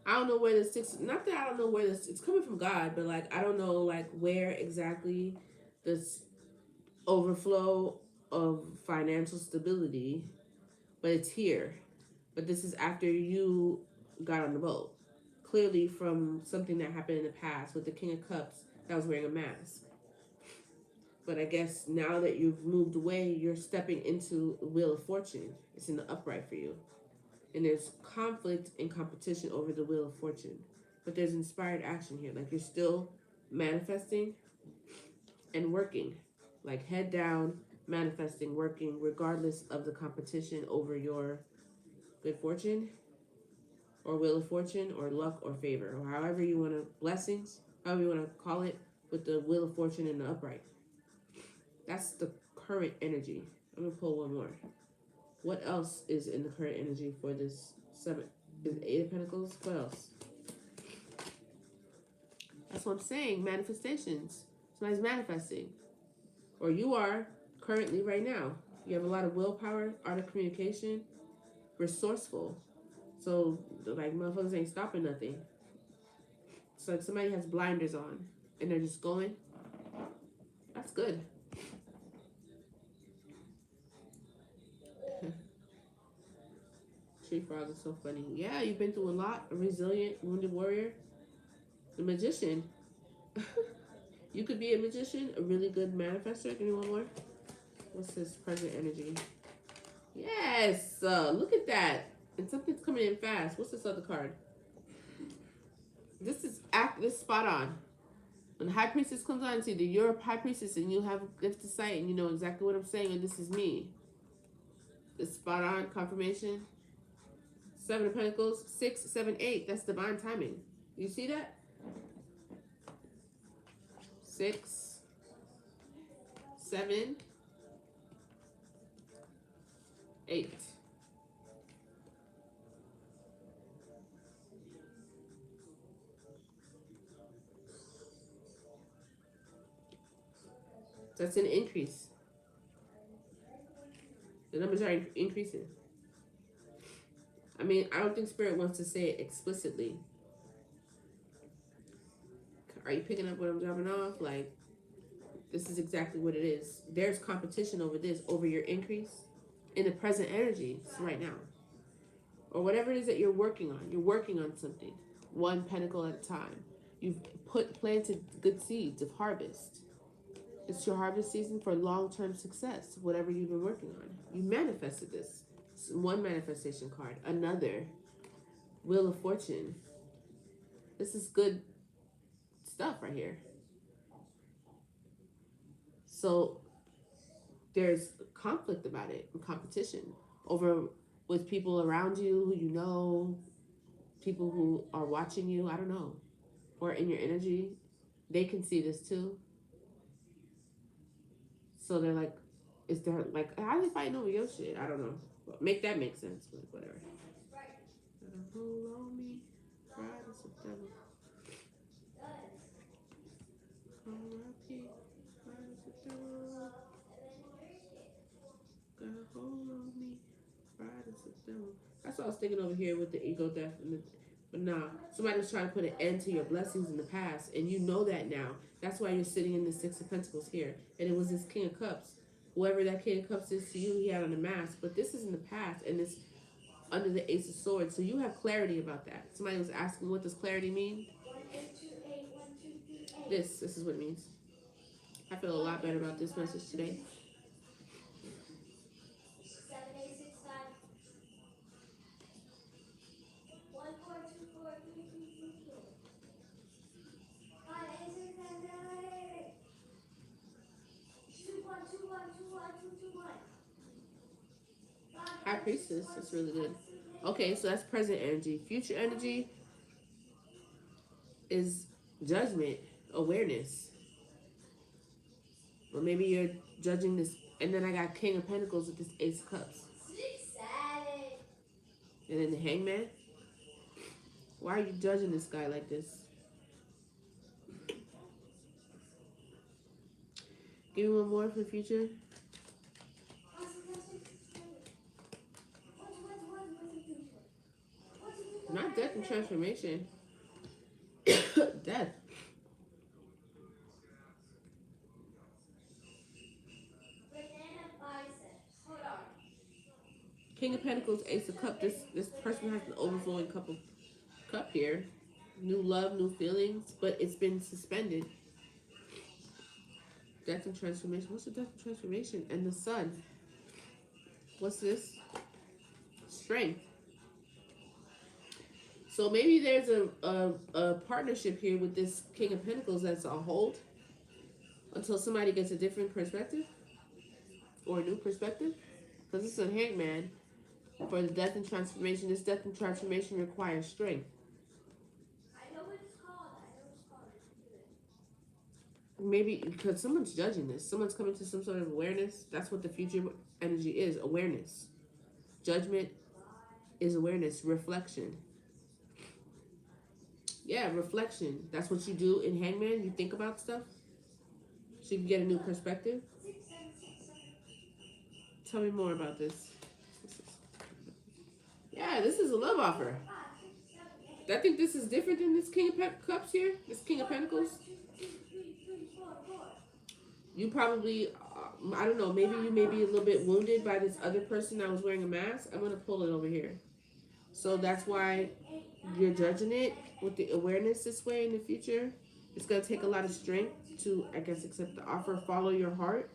Speaker 1: I don't know where the six, not that I don't know where this, it's coming from God, but like, I don't know like where exactly this overflow of financial stability, but it's here. But this is after you got on the boat. Clearly from something that happened in the past with the King of Cups that was wearing a mask. But I guess now that you've moved away, you're stepping into Wheel of Fortune. It's in the upright for you. And there's conflict and competition over the Wheel of Fortune. But there's inspired action here. Like you're still manifesting and working. Like head down, manifesting, working, regardless of the competition over your good fortune or Wheel of Fortune or luck or favor or however you want to, blessings, however you want to call it, with the Wheel of Fortune in the upright. That's the current energy. I'm going to pull one more. What else is in the current energy for this 7? Is 8 of Pentacles? What else? That's what I'm saying. Manifestations. Somebody's manifesting. Or you are currently right now. You have a lot of willpower, art of communication, resourceful. So, like, motherfuckers ain't stopping nothing. It's like somebody has blinders on and they're just going. That's good. Tree frog is so funny. Yeah, you've been through a lot. A resilient, wounded warrior. The magician. You could be a magician, a really good manifester. Give me one more. What's his present energy? Yes! Look at that. And something's coming in fast. What's this other card? This is spot on. When the High Priestess comes on, it's either you're a High Priestess and you have a gift of sight and you know exactly what I'm saying, and this is me. It's spot on confirmation. 7 of Pentacles, 6, 7, 8. That's divine timing. You see that? 6, 7, 8. That's an increase. The numbers are increasing. I mean, I don't think Spirit wants to say it explicitly. Are you picking up what I'm dropping off? Like, this is exactly what it is. There's competition over this, over your increase in the present energy right now. Or whatever it is that you're working on. You're working on something. One pentacle at a time. You've planted good seeds of harvest. It's your harvest season for long-term success, whatever you've been working on. You manifested this. One manifestation card. Another. Wheel of Fortune. This is good stuff right here. So there's conflict about it and competition over with people around you who you know, people who are watching you, I don't know, or in your energy. They can see this too. So they're like, is there like, how are they fighting over your shit? I don't know. Make that make sense, but whatever. Hold on me, Friday, September. Friday, September. Got a hold on me, Friday, September. That's what I was thinking over here with the ego death and the. But nah, somebody was trying to put an end to your blessings in the past, and you know that now. That's why you're sitting in the Six of Pentacles here, and it was this King of Cups. Whoever that King of Cups is to you, he had on a mask, but this is in the past, and it's under the Ace of Swords, so you have clarity about that. Somebody was asking, what does clarity mean? This is what it means. I feel a lot better about this message today. High Priestess, that's really good. Okay, so that's present energy. Future energy is judgment, awareness. Or maybe you're judging this, and then I got King of Pentacles with this Ace of Cups. And then the Hangman. Why are you judging this guy like this? Give me one more for the future. Not death and transformation. Death. King of Pentacles, Ace of Cups. This person has an overflowing cup here. New love, new feelings, but it's been suspended. Death and transformation. What's the death and transformation? And the sun. What's this? Strength. So maybe there's a partnership here with this King of Pentacles that's on hold until somebody gets a different perspective or a new perspective. Because it's a Hangman for the death and transformation. This death and transformation requires strength. Maybe because someone's judging this. Someone's coming to some sort of awareness. That's what the future energy is. Awareness. Judgment is awareness. Reflection. Yeah, reflection. That's what you do in Hangman. You think about stuff so you can get a new perspective. Tell me more about this. Yeah, this is a love offer. I think this is different than this King of Cups here. This King of Pentacles. You probably, I don't know, maybe you may be a little bit wounded by this other person that was wearing a mask. I'm going to pull it over here. So that's why you're judging it with the awareness this way in the future. It's going to take a lot of strength to, I guess, accept the offer. Follow your heart.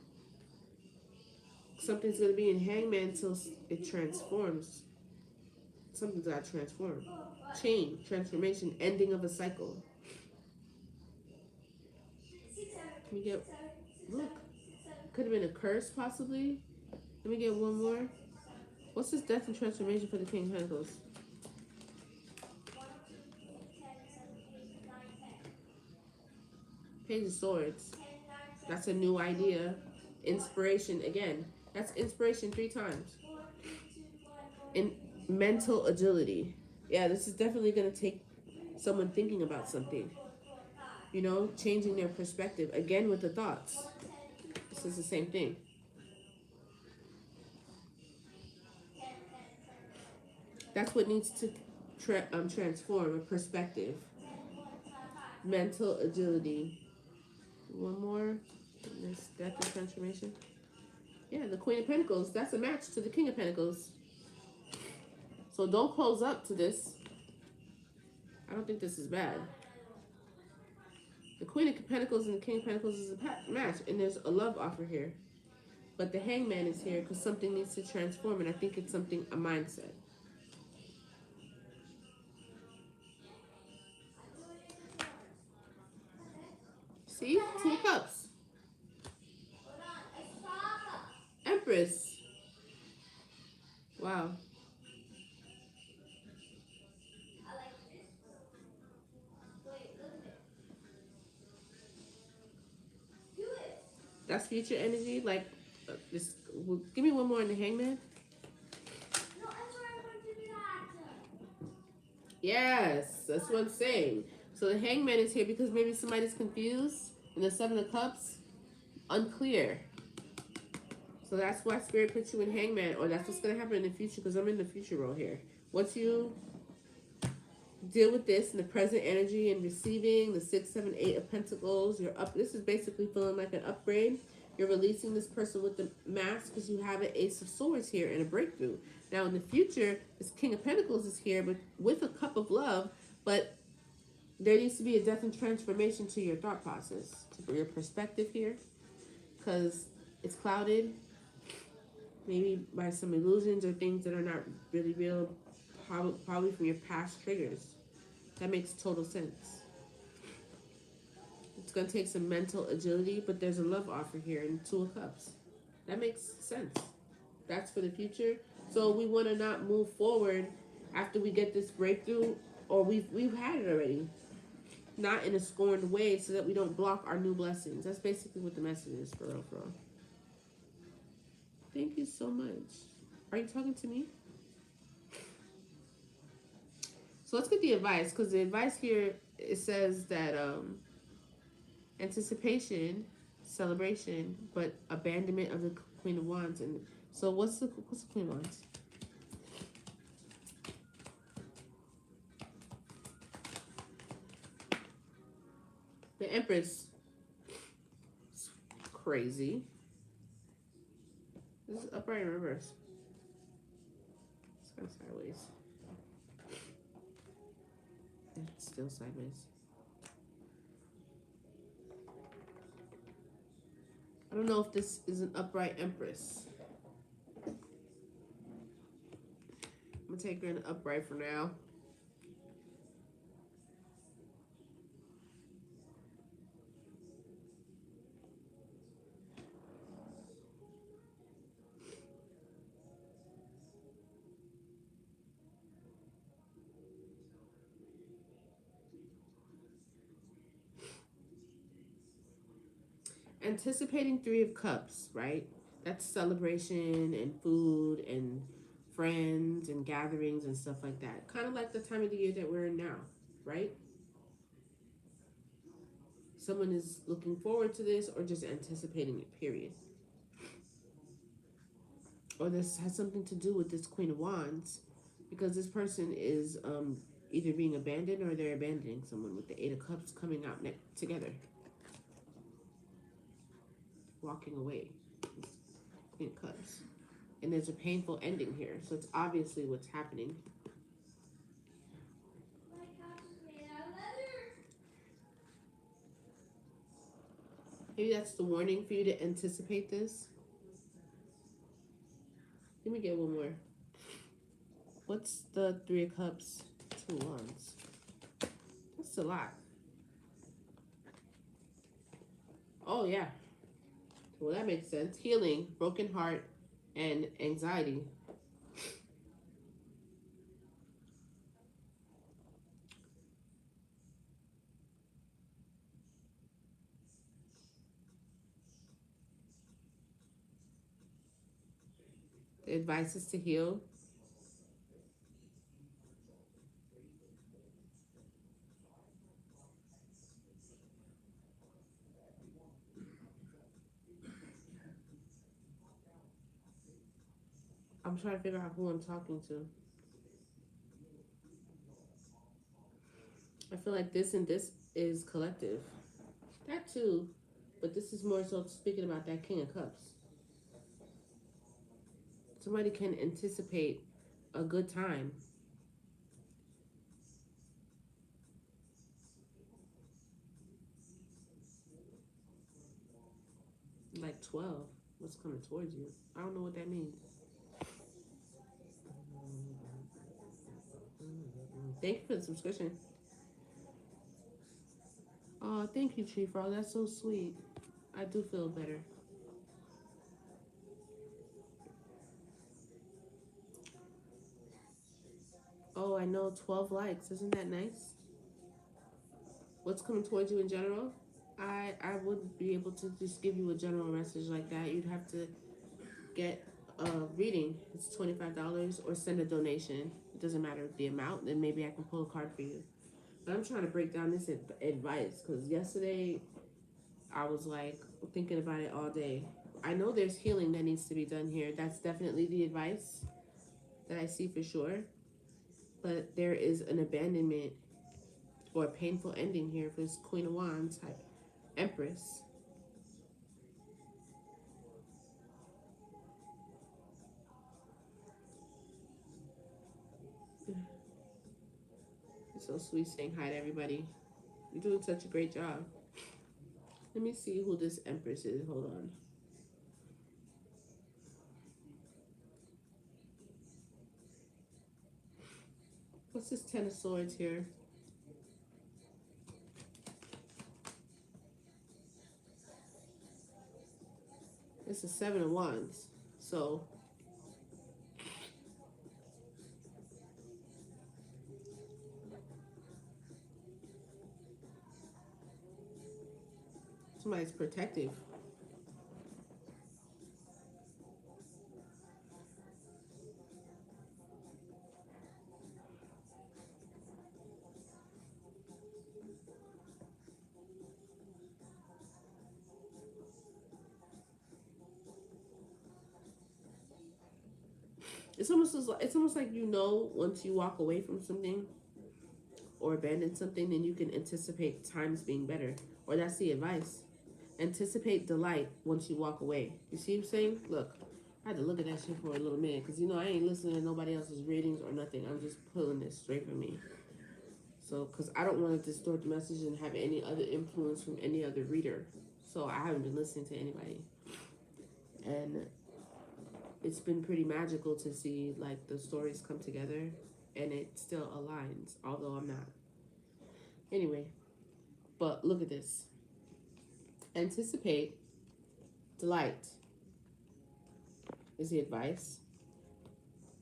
Speaker 1: Something's going to be in Hangman until it transforms. Something's got to transform. Change, transformation, ending of a cycle. Can we get, look, could have been a curse possibly. Let me get one more. What's this death and transformation for the King of Pentacles? Page of Swords. That's a new idea. Inspiration again. That's inspiration 3 times. And mental agility. Yeah, this is definitely going to take someone thinking about something. You know, changing their perspective. Again with the thoughts. This is the same thing. That's what needs to transform a perspective. Mental agility. One more. This death and transformation. Yeah, the Queen of Pentacles. That's a match to the King of Pentacles. So don't close up to this. I don't think this is bad. The Queen of Pentacles and the King of Pentacles is a match. And there's a love offer here. But the Hangman is here because something needs to transform. And I think it's something, a mindset. See? Two of Cups. Empress. Wow. That's future energy. Like, this. Give me one more in the Hangman. Yes, that's what I'm saying. So the Hangman is here because maybe somebody's confused. And the Seven of Cups, unclear. So that's why Spirit puts you in Hangman, or that's what's going to happen in the future, because I'm in the future role here. Once you deal with this in the present energy and receiving the 6, 7, 8 of Pentacles, you're up. This is basically feeling like an upgrade. You're releasing this person with the mask because you have an Ace of Swords here and a breakthrough. Now in the future, this King of Pentacles is here, but with a cup of love, but there needs to be a death and transformation to your thought process, to your perspective here, because it's clouded, maybe by some illusions or things that are not really real, probably from your past triggers. That makes total sense. It's going to take some mental agility, but there's a love offer here in Two of Cups. That makes sense. That's for the future. So we want to not move forward after we get this breakthrough, or we've had it already. Not in a scorned way, so that we don't block our new blessings. That's basically what the message is, for real, for real. Thank you so much. Are you talking to me? So let's get the advice, because the advice here, it says that anticipation, celebration, but abandonment of the Queen of Wands. And so what's the Queen of Wands? The Empress. It's crazy. This is upright in reverse. It's kind of sideways. It's still sideways. I don't know if this is an upright Empress. I'm gonna take her in upright for now. Anticipating Three of Cups, right? That's celebration and food and friends and gatherings and stuff like that. Kind of like the time of the year that we're in now, right? Someone is looking forward to this or just anticipating it, period. Or this has something to do with this Queen of Wands, because this person is either being abandoned or they're abandoning someone, with the Eight of Cups coming out together. Walking away. Queen of Cups. And there's a painful ending here, so it's obviously what's happening. Maybe that's the warning for you to anticipate this. Let me get one more. What's the Three of Cups, Two of Wands? That's a lot. Oh, yeah. Well, that makes sense. Healing, broken heart, and anxiety. The advice is to heal. I'm trying to figure out who I'm talking to. I feel like this and this is collective. That too, but this is more so speaking about that King of Cups. Somebody can anticipate a good time. Like 12. What's coming towards you? I don't know what that means. Thank you for the subscription. Oh, thank you, Tree Frog. That's so sweet. I do feel better. Oh, I know. 12 likes. Isn't that nice? What's coming towards you in general? I wouldn't be able to just give you a general message like that. You'd have to get a reading. It's $25 or send a donation. It doesn't matter the amount. Then maybe I can pull a card for you. But I'm trying to break down this advice because yesterday I was like thinking about it all day. I know there's healing that needs to be done here. That's definitely the advice that I see for sure. But there is an abandonment or a painful ending here for this Queen of Wands type Empress. It's so sweet saying hi to everybody. You're doing such a great job. Let me see who this Empress is. Hold on. What's this Ten of Swords here? It's a Seven of Wands. So somebody's protective. It's almost like you know once you walk away from something or abandon something, then you can anticipate times being better. Or that's the advice. Anticipate delight once you walk away. You see what I'm saying? Look, I had to look at that shit for a little minute because I ain't listening to nobody else's readings or nothing. I'm just pulling this straight from me. So, because I don't want to distort the message and have any other influence from any other reader. So, I haven't been listening to anybody. And it's been pretty magical to see like the stories come together and it still aligns, although I'm not. Anyway, but look at this. Anticipate delight is the advice.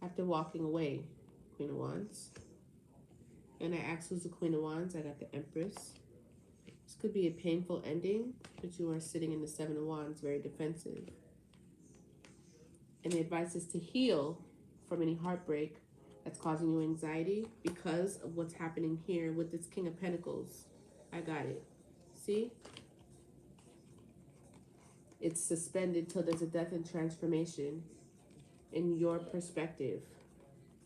Speaker 1: After walking away, Queen of Wands. And I asked who's the Queen of Wands. I got the Empress. This could be a painful ending, but you are sitting in the Seven of Wands, very defensive. And the advice is to heal from any heartbreak that's causing you anxiety because of what's happening here with this King of Pentacles. I got it. See? It's suspended till there's a death and transformation in your perspective.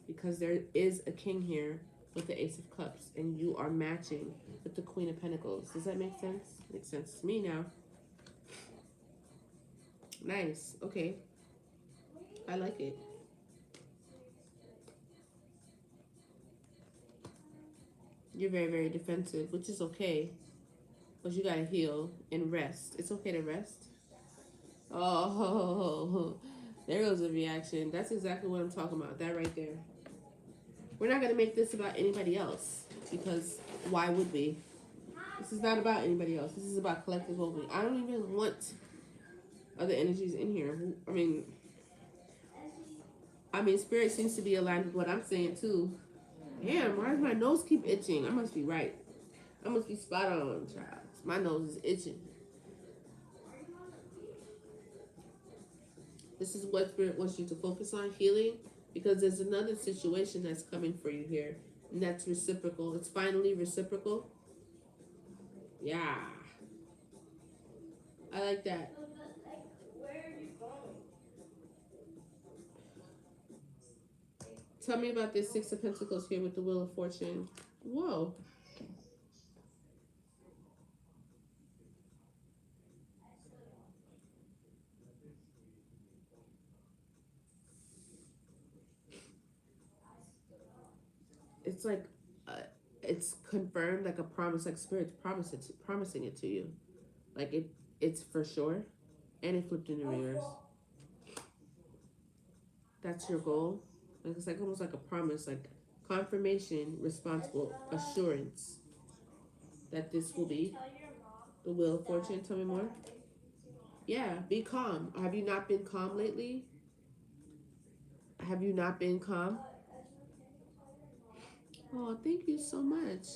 Speaker 1: Because there is a king here with the Ace of Cups and you are matching with the Queen of Pentacles. Does that make sense? Makes sense to me now. Nice. Okay. I like it. You're very, very defensive, which is okay. But you gotta heal and rest. It's okay to rest. Oh, there goes the reaction. That's exactly what I'm talking about. That right there. We're not gonna make this about anybody else because why would we? This is not about anybody else. This is about collective well-being. I don't even want other energies in here. I mean, spirit seems to be aligned with what I'm saying too. Damn, why does my nose keep itching? I must be right. I must be spot on, child. My nose is itching. This is what spirit wants you to focus on, healing, because there's another situation that's coming for you here, and that's reciprocal. It's finally reciprocal. Yeah. I like that. Tell me about this Six of Pentacles here with the Wheel of Fortune. Whoa. It's like, it's confirmed, like a promise, like spirit's promising it to you. Like it's for sure. And it flipped in the reverse. That's your goal. Like it's like almost like a promise, like confirmation, responsible assurance that this will be. The Wheel of Fortune. Tell me more. Yeah, be calm. Have you not been calm lately? Have you not been calm? Oh, thank you so much.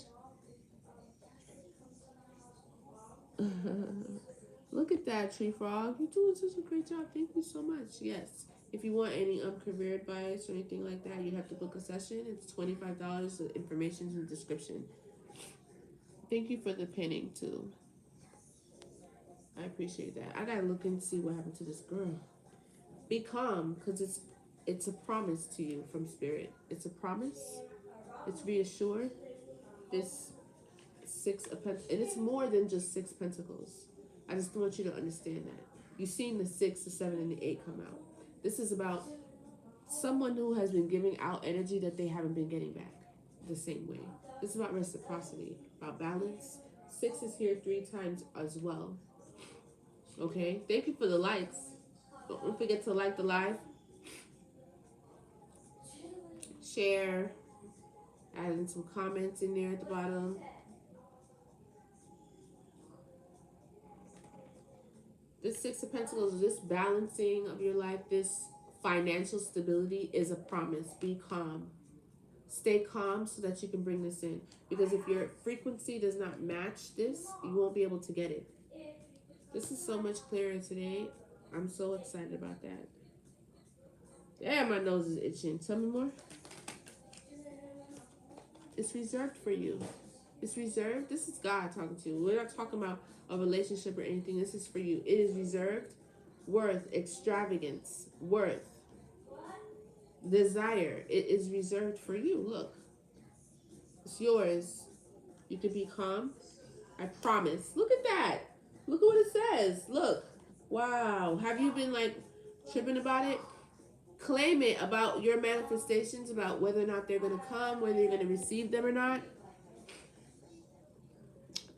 Speaker 1: Look at that, Tree Frog. You're doing such a great job. Thank you so much. Yes. If you want any career advice or anything like that, you have to book a session. It's $25. The information's in the description. Thank you for the pinning too. I appreciate that. I gotta look and see what happened to this girl. Be calm, because it's a promise to you from spirit. It's a promise. It's reassured. This six of pentacles, and it's more than just six pentacles. I just want you to understand that. You've seen the 6, the 7, and the 8 come out. This is about someone who has been giving out energy that they haven't been getting back the same way. This is about reciprocity, about balance. 6 is here 3 times as well. Okay, thank you for the likes. Don't forget to like the live, share, add in some comments in there at the bottom. This 6 of Pentacles, this balancing of your life, this financial stability is a promise. Be calm. Stay calm so that you can bring this in. Because if your frequency does not match this, you won't be able to get it. This is so much clearer today. I'm so excited about that. Damn, my nose is itching. Tell me more. It's reserved for you. It's reserved. This is God talking to you. We're not talking about a relationship or anything. This is for you. It is reserved. Worth, extravagance, worth, desire. It is reserved for you. Look, it's yours. You can be calm. I promise. Look at that. Look at what it says. Look. Wow. Have you been like tripping about it? Claim it about your manifestations, about whether or not they're going to come, whether you're going to receive them or not.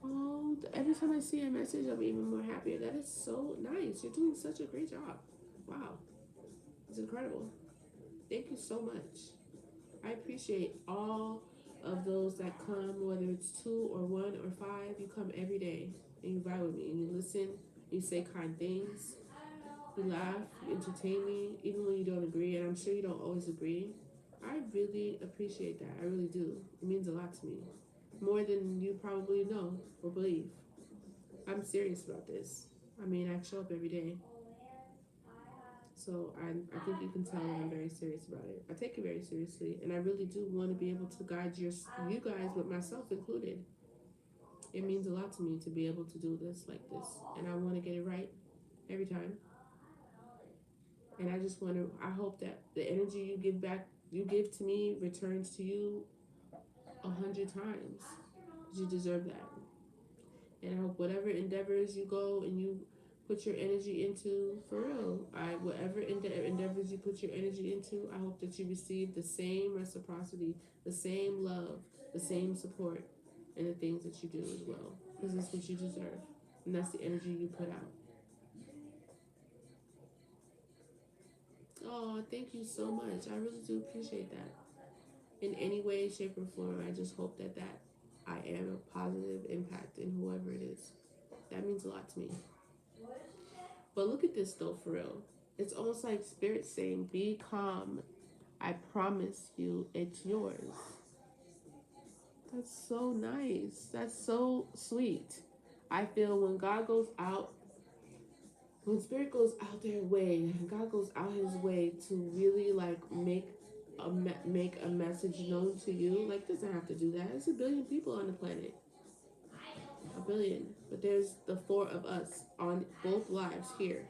Speaker 1: Oh, every time I see a message, I'm even more happier. That is so nice. You're doing such a great job. Wow. It's incredible. Thank you so much. I appreciate all of those that come, whether it's 2 or 1 or 5. You come every day and you vibe with me and you listen, you say kind things, you laugh, you entertain me, even when you don't agree, and I'm sure you don't always agree. I really appreciate that. I really do. It means a lot to me. More than you probably know or believe. I'm serious about this. I mean, I show up every day. So I think you can tell that I'm very serious about it. I take it very seriously, and I really do want to be able to guide you guys, but myself included. It means a lot to me to be able to do this like this, and I want to get it right every time. And I just want to. I hope that the energy you give to me, returns to you 100 times. You deserve that. And I hope whatever endeavors you go and you put your energy into, for real, whatever endeavors you put your energy into, I hope that you receive the same reciprocity, the same love, the same support, and the things that you do as well, because that's what you deserve, and that's the energy you put out. Oh, thank you so much. I really do appreciate that. In any way, shape, or form, I just hope that I am a positive impact in whoever it is. That means a lot to me. But look at this though, for real. It's almost like spirit saying, be calm. I promise you it's yours. That's so nice. That's so sweet. I feel when God goes out, when spirit goes out their way, God goes out his way to really like make a message known to you. Like, doesn't have to do that. There's 1 billion people on the planet. 1 billion. But there's the 4 of us on both lives here.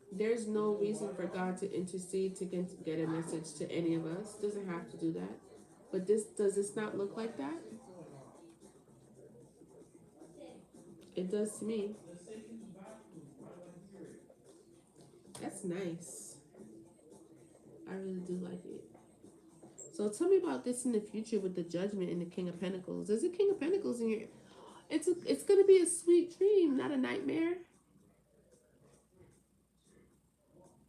Speaker 1: There's no reason for God to intercede to get a message to any of us. Doesn't have to do that. But does this not look like that? It does to me. That's nice. I really do like it. So tell me about this in the future with the Judgment and the King of Pentacles. There's a King of Pentacles in your... It's going to be a sweet dream, not a nightmare.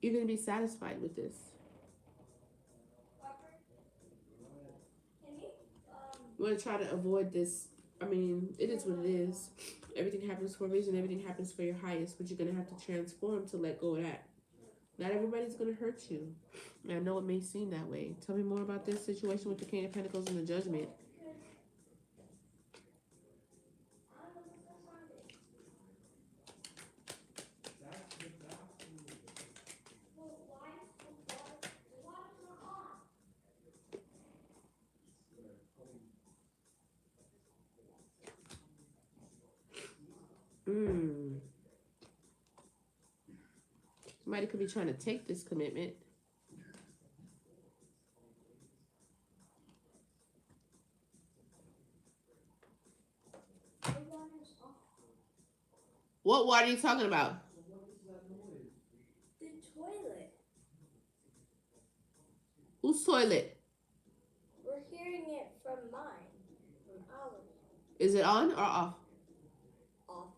Speaker 1: You're going to be satisfied with this. You want to try to avoid this I mean, it is what it is. Everything happens for a reason. Everything happens for your highest, but you're gonna have to transform to let go of that. Not everybody's gonna hurt you. I know it may seem that way. Tell me more about this situation with the King of Pentacles and the Judgment. Mm. Somebody could be trying to take this commitment. What water are you talking about?
Speaker 2: The toilet.
Speaker 1: Whose toilet?
Speaker 2: We're hearing it from mine, from ours.
Speaker 1: Is it on or off?
Speaker 2: Off.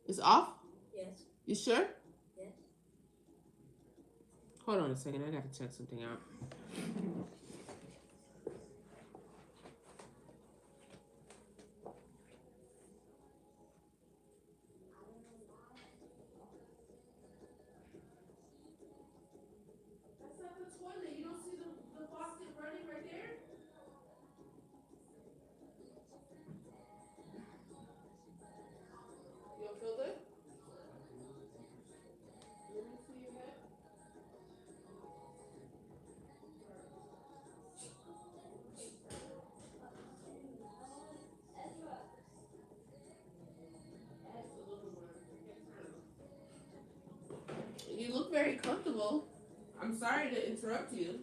Speaker 1: It's off?
Speaker 2: Yes.
Speaker 1: You sure?
Speaker 2: Yes.
Speaker 1: Hold on a second. I gotta check something out. That's not the toilet. You don't see the faucet running right there? You don't feel good? Let me see your head. You look very comfortable. I'm sorry to interrupt you.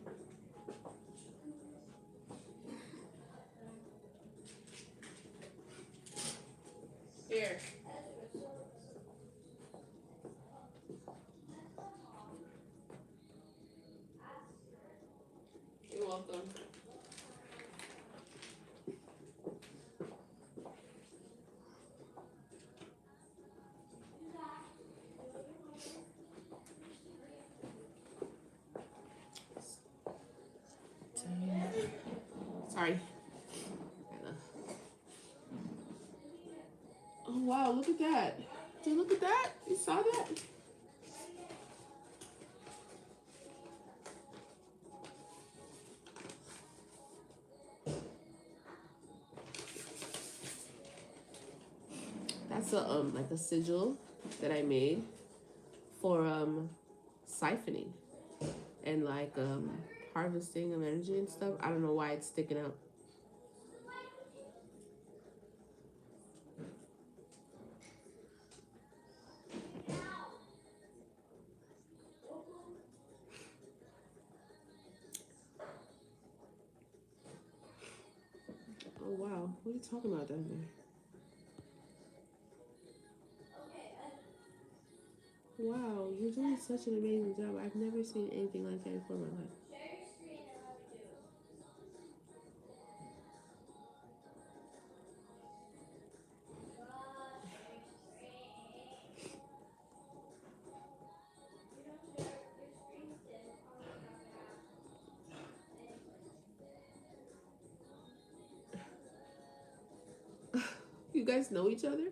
Speaker 1: Here. You're welcome. Sorry. Oh wow, look at that. Did you look at that? You saw that? That's a like a sigil that I made for siphoning and like harvesting of energy and stuff. I don't know why it's sticking out. Oh wow, what are you talking about down there? Wow, you're doing such an amazing job. I've never seen anything like that before in my life. You guys know each other?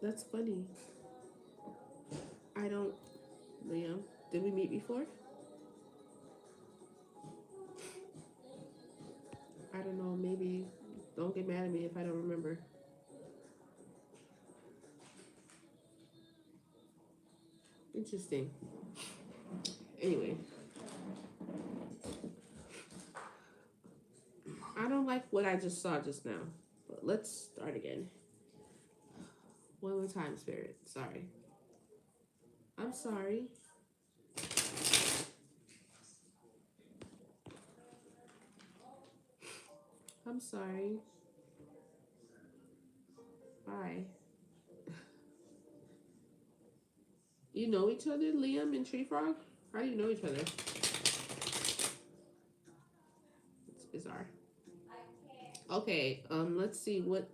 Speaker 1: That's funny. I don't, Liam. Did we meet before? I don't know. Maybe. Don't get mad at me if I don't remember. Interesting. Anyway. I don't like what I just saw just now. But let's start again. One more time, Spirit. Sorry. I'm sorry. I'm sorry. Bye. You know each other, Liam and Tree Frog? How do you know each other? It's bizarre. Okay, let's see what.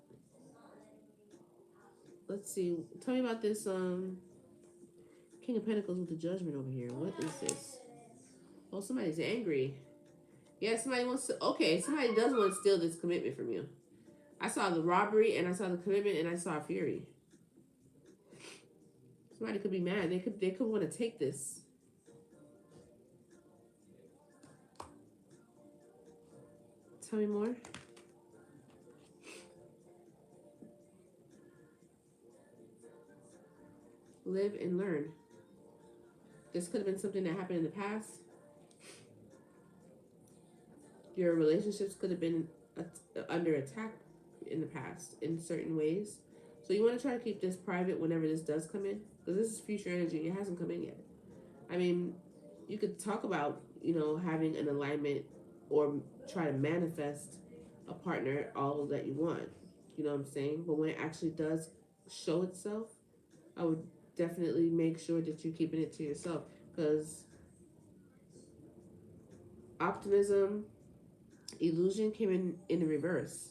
Speaker 1: Let's see. Tell me about this King of Pentacles with the Judgment over here. What is this? Oh, somebody's angry. Yeah, somebody wants to. Okay, somebody does want to steal this commitment from you. I saw the robbery, and I saw the commitment, and I saw fury. Somebody could be mad. They could want to take this. Tell me more. Live and learn. This could have been something that happened in the past. Your relationships could have been under attack in the past in certain ways. So you want to try to keep this private whenever this does come in, because this is future energy. It hasn't come in yet. I mean, you could talk about, having an alignment or try to manifest a partner all that you want. You know what I'm saying? But when it actually does show itself, I would definitely make sure that you're keeping it to yourself, because optimism, illusion came in the reverse.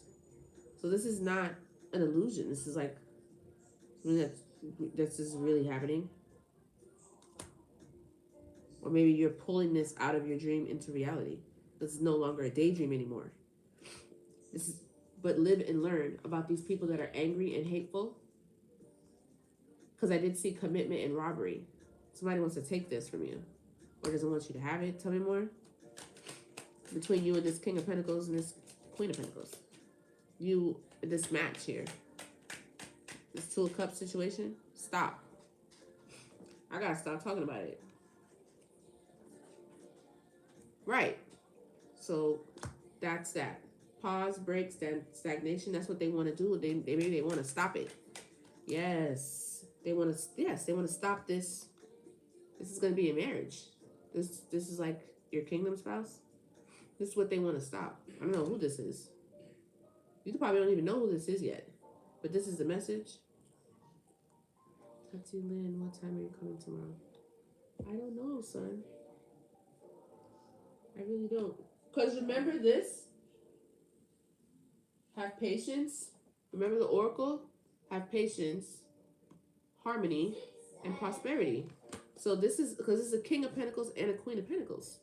Speaker 1: So this is not an illusion. This is like that's just really happening. Or maybe you're pulling this out of your dream into reality. This is no longer a daydream anymore. This is, but live and learn about these people that are angry and hateful. Because I did see commitment and robbery. Somebody wants to take this from you, or doesn't want you to have it. Tell me more. Between you and this King of Pentacles and this Queen of Pentacles, this match here, this Two of Cups situation. Stop. I gotta stop talking about it. Right. So that's that. Pause, break, stagnation. That's what they want to do. Maybe they want to stop it. Yes. They want to stop this. This is going to be a marriage. This is like your kingdom spouse. This is what they want to stop. I don't know who this is. You probably don't even know who this is yet. But this is the message. Tati Lynn, what time are you coming tomorrow? I don't know, son. I really don't. Because remember this. Have patience. Remember the oracle? Have patience, harmony, and prosperity. So this is because it's a King of Pentacles and a Queen of Pentacles.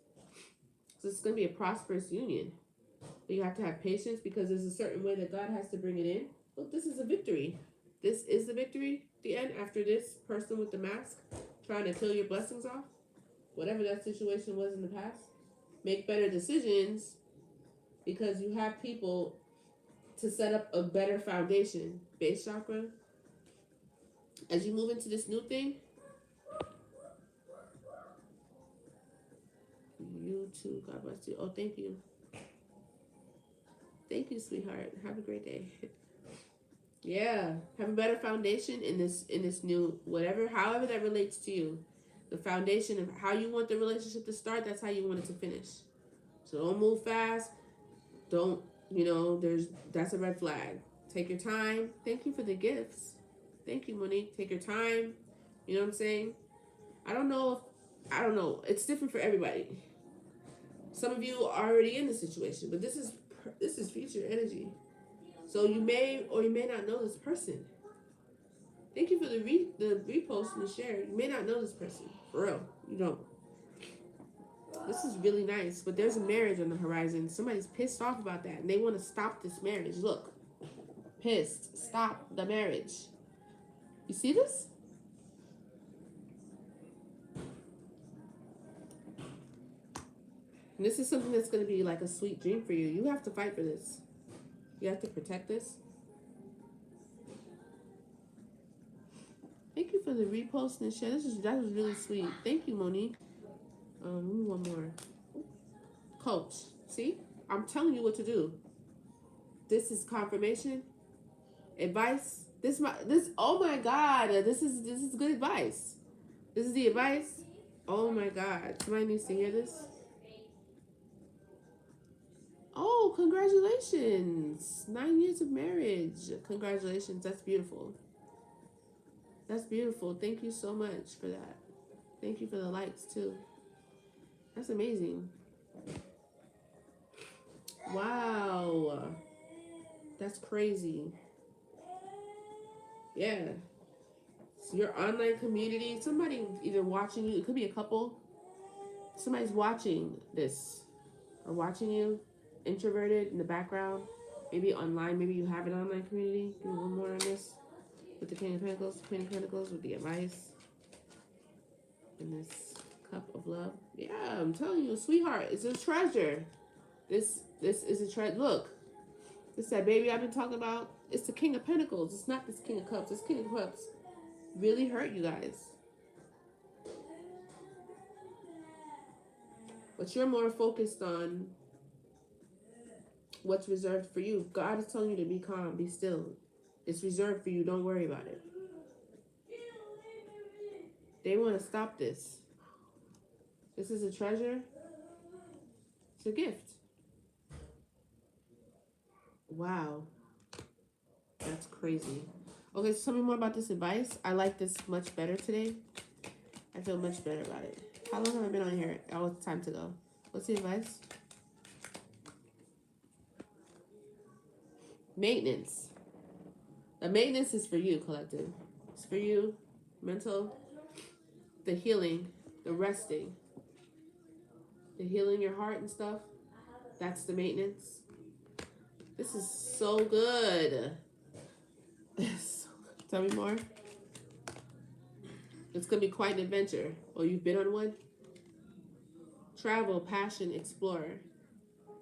Speaker 1: So it's going to be a prosperous union. But you have to have patience, because there's a certain way that God has to bring it in. Look, this is a victory. This is the victory. The end, after this person with the mask trying to kill your blessings off. Whatever that situation was in the past. Make better decisions, because you have people to set up a better foundation. Base chakra. As you move into this new thing, you too. God bless you. Oh, thank you. Thank you, sweetheart. Have a great day. Yeah, have a better foundation in this new whatever, however that relates to you. The foundation of how you want the relationship to start, that's how you want it to finish. So don't move fast. Don't, that's a red flag. Take your time. Thank you for the gifts. Thank you, Monique. Take your time. You know what I'm saying? I don't know. It's different for everybody. Some of you are already in the situation, but this is future energy. So you may or you may not know this person. Thank you for the repost and the share. You may not know this person. For real. You don't. This is really nice, but there's a marriage on the horizon. Somebody's pissed off about that, and they want to stop this marriage. Look. Pissed. Stop the marriage. You see this? And this is something that's going to be like a sweet dream for you. You have to fight for this. You have to protect this. Thank you for the repost and share. That was really sweet. Thank you, Monique. One more. Coach. See? I'm telling you what to do. This is confirmation. Advice. Oh my God. This is good advice. This is the advice. Oh my God. Somebody needs to hear this. Oh, congratulations. 9 years of marriage. Congratulations. That's beautiful. That's beautiful. Thank you so much for that. Thank you for the likes too. That's amazing. Wow. That's crazy. Yeah. So your online community, somebody either watching you, it could be a couple. Somebody's watching this. are watching you, introverted in the background, maybe online, maybe you have an online community. Give me one more on this with the King of Pentacles, Queen of Pentacles, with the advice, and this cup of love. Yeah, I'm telling you, sweetheart, it's a treasure. This is a treasure. Look, it's that baby I've been talking about. It's the King of Pentacles. It's not this King of Cups. This King of Cups really hurt you guys. But you're more focused on what's reserved for you. God is telling you to be calm, be still. It's reserved for you. Don't worry about it. They want to stop this. This is a treasure. It's a gift. Wow. That's crazy. Okay, so tell me more about this advice. I like this much better today. I feel much better about it. How long have I been on here? Oh, it's time to go. What's the advice? Maintenance. The maintenance is for you, collective. It's for you. Mental. The healing. The resting. The healing your heart and stuff. That's the maintenance. This is so good. Tell me more. It's going to be quite an adventure. Oh, you've been on one? Travel, passion, explorer.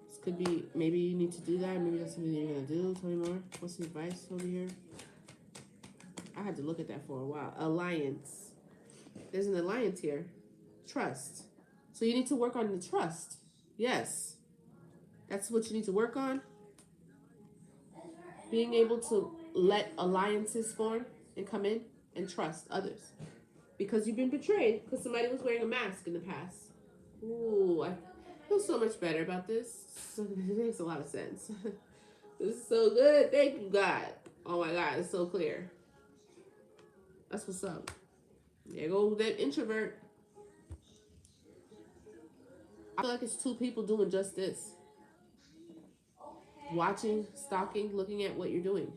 Speaker 1: This could be, maybe you need to do that. Maybe that's something you're going to do. Tell me more. What's the advice over here? I had to look at that for a while. Alliance. There's an alliance here. Trust. So you need to work on the trust. Yes. That's what you need to work on. Being able to let alliances form and come in and trust others. Because you've been betrayed because somebody was wearing a mask in the past. Ooh, I feel so much better about this. It makes a lot of sense. This is so good. Thank you, God. Oh my God, it's so clear. That's what's up. There goes that introvert. I feel like it's two people doing just this. Watching, stalking, looking at what you're doing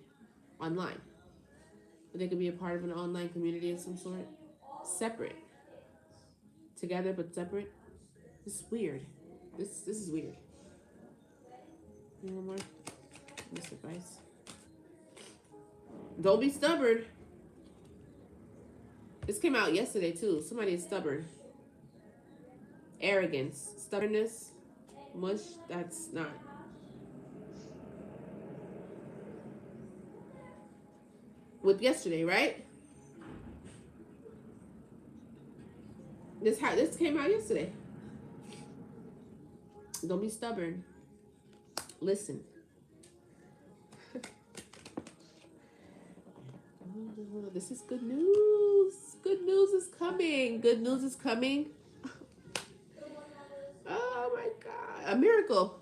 Speaker 1: online. But they could be a part of an online community of some sort. Separate. Together but separate. This is weird. This is weird. One more. This advice. Don't be stubborn. This came out yesterday too. Somebody is stubborn. Arrogance. Stubbornness. Mush. That's not. With yesterday, right? This came out yesterday. Don't be stubborn. Listen. This is good news. Good news is coming. Good news is coming. Oh my God. A miracle.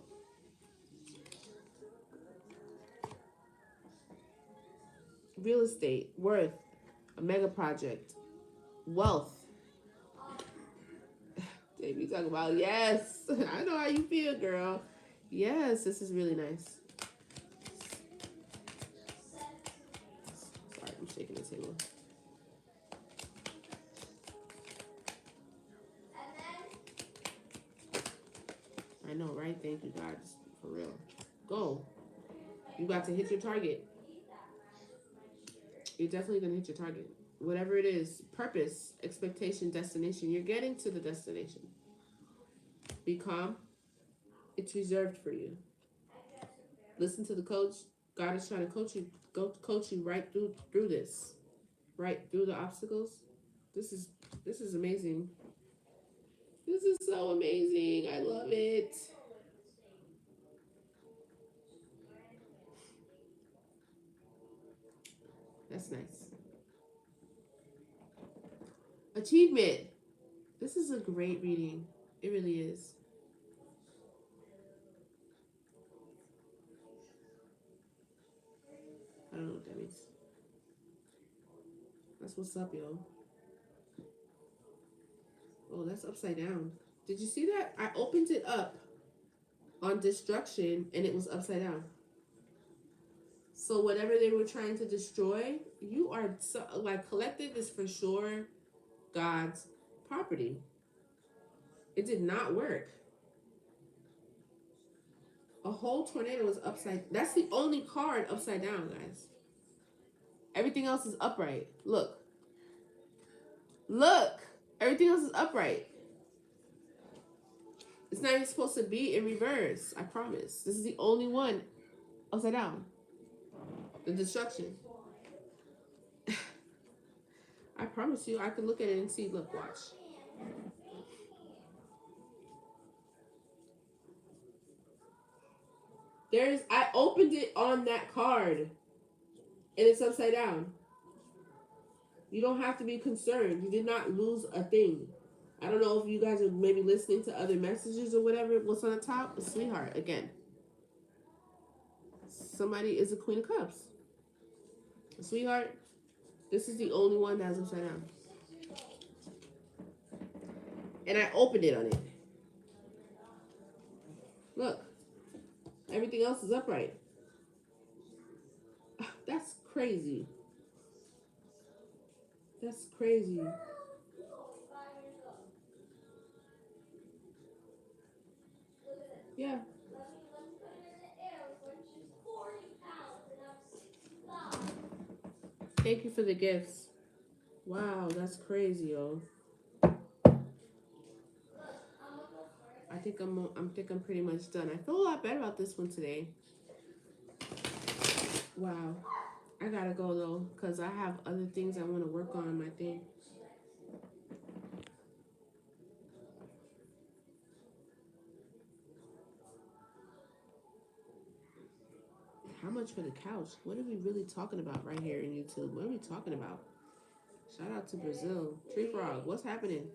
Speaker 1: Real estate. Worth. A mega project. Wealth. Baby, talk about yes. I know how you feel, girl. Yes, this is really nice. Sorry, I'm shaking the table. I know, right? Thank you, God. For real. Go. You got to hit your target. You're definitely going to hit your target. Whatever it is, purpose, expectation, destination, you're getting to the destination. Be calm. It's reserved for you. Listen to the coach. God is trying to coach you. Go coach you right through this. Right through the obstacles. This is amazing. This is so amazing. I love it. That's nice. Achievement. This is a great reading. It really is. I don't know what that means. That's what's up, yo. Oh, that's upside down. Did you see that? I opened it up on destruction and it was upside down. So whatever they were trying to destroy, you are like collective is for sure God's property. It did not work. A whole tornado is upside. That's the only card upside down, guys. Everything else is upright. Look. Look. Everything else is upright. It's not even supposed to be in reverse. I promise. This is the only one upside down. The destruction. I promise you, I could look at it and see. Look, watch. I opened it on that card, and it's upside down. You don't have to be concerned. You did not lose a thing. I don't know if you guys are maybe listening to other messages or whatever. What's on the top? A sweetheart again. Somebody is a Queen of Cups. A sweetheart. This is the only one that's upside down. And I opened it on it. Look. Everything else is upright. That's crazy. That's crazy. Yeah. Thank you for the gifts. Wow, that's crazy, yo. I think I'm pretty much done. I feel a lot better about this one today. Wow. I gotta go though, because I have other things I want to work on my thing. How much for the couch? What are we really talking about right here in YouTube? What are we talking about? Shout out to Brazil. Tree Frog, what's happening?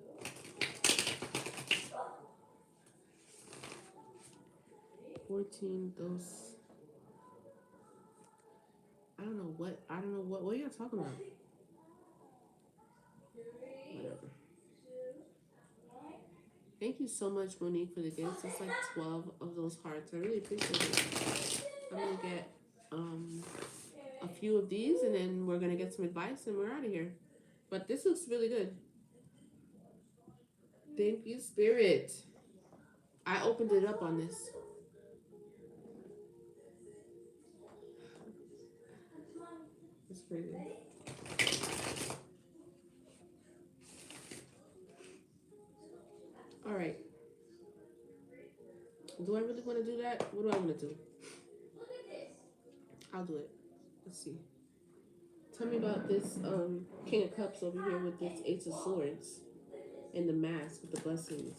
Speaker 1: 14, those. I don't know what are you talking about? Whatever. Thank you so much, Monique, for the gifts. It's like 12 of those hearts. I really appreciate it. I'm gonna get a few of these, and then we're gonna get some advice, and we're out of here. But this looks really good. Thank you, Spirit. I opened it up on this. It's crazy. All right. Do I really want to do that? What do I want to do? I'll do it. Let's see. Tell me about this King of Cups over here with this Ace of Swords and the mask with the blessings.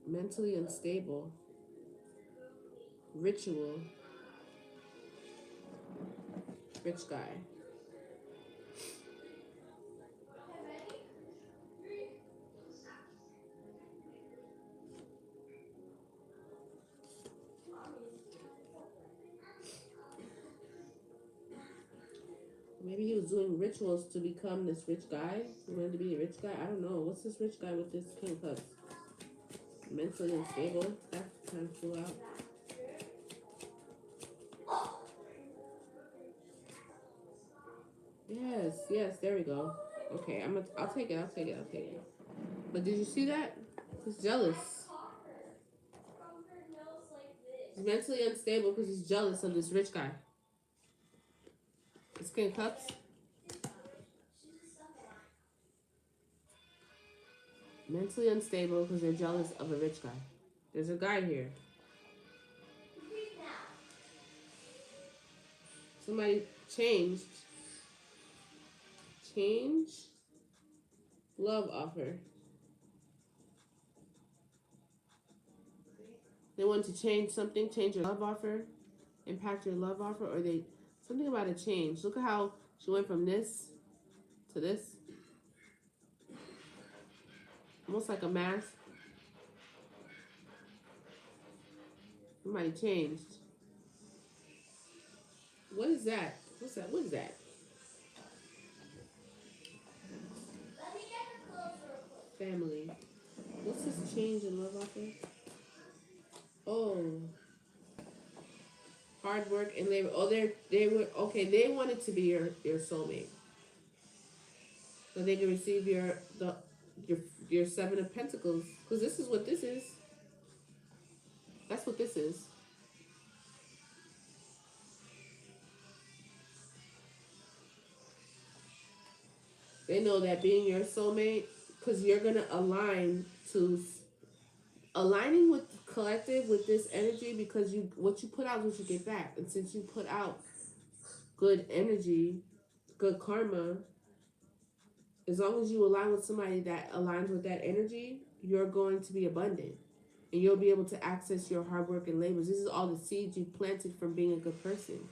Speaker 1: Mentally unstable. Ritual. Rich guy. Maybe he was doing rituals to become this rich guy. He wanted to be a rich guy. I don't know. What's this rich guy with this King of Cups? Mentally unstable. That kind of flew out. Yes, there we go. Okay, I'll take it. But did you see that? He's jealous. He's mentally unstable because he's jealous of this rich guy. This King of Cups. Mentally unstable because they're jealous of a rich guy. There's a guy here. Somebody changed. Change. Love offer. They want to change something, change your love offer, impact your love offer, or something about a change. Look at how she went from this to this. Almost like a mask. Somebody changed. What is that? What's that? What is that? Family. What's this change in love offer? Oh. Hard work and labor. Oh, they were okay. They wanted to be your soulmate, so they can receive your 7 of Pentacles. Because this is what this is. That's what this is. They know that being your soulmate, because you're gonna align to aligning with collective with this energy, because you what you put out is what you get back. And since you put out good energy, good karma, as long as you align with somebody that aligns with that energy, you're going to be abundant. And you'll be able to access your hard work and labors. This is all the seeds you planted from being a good person.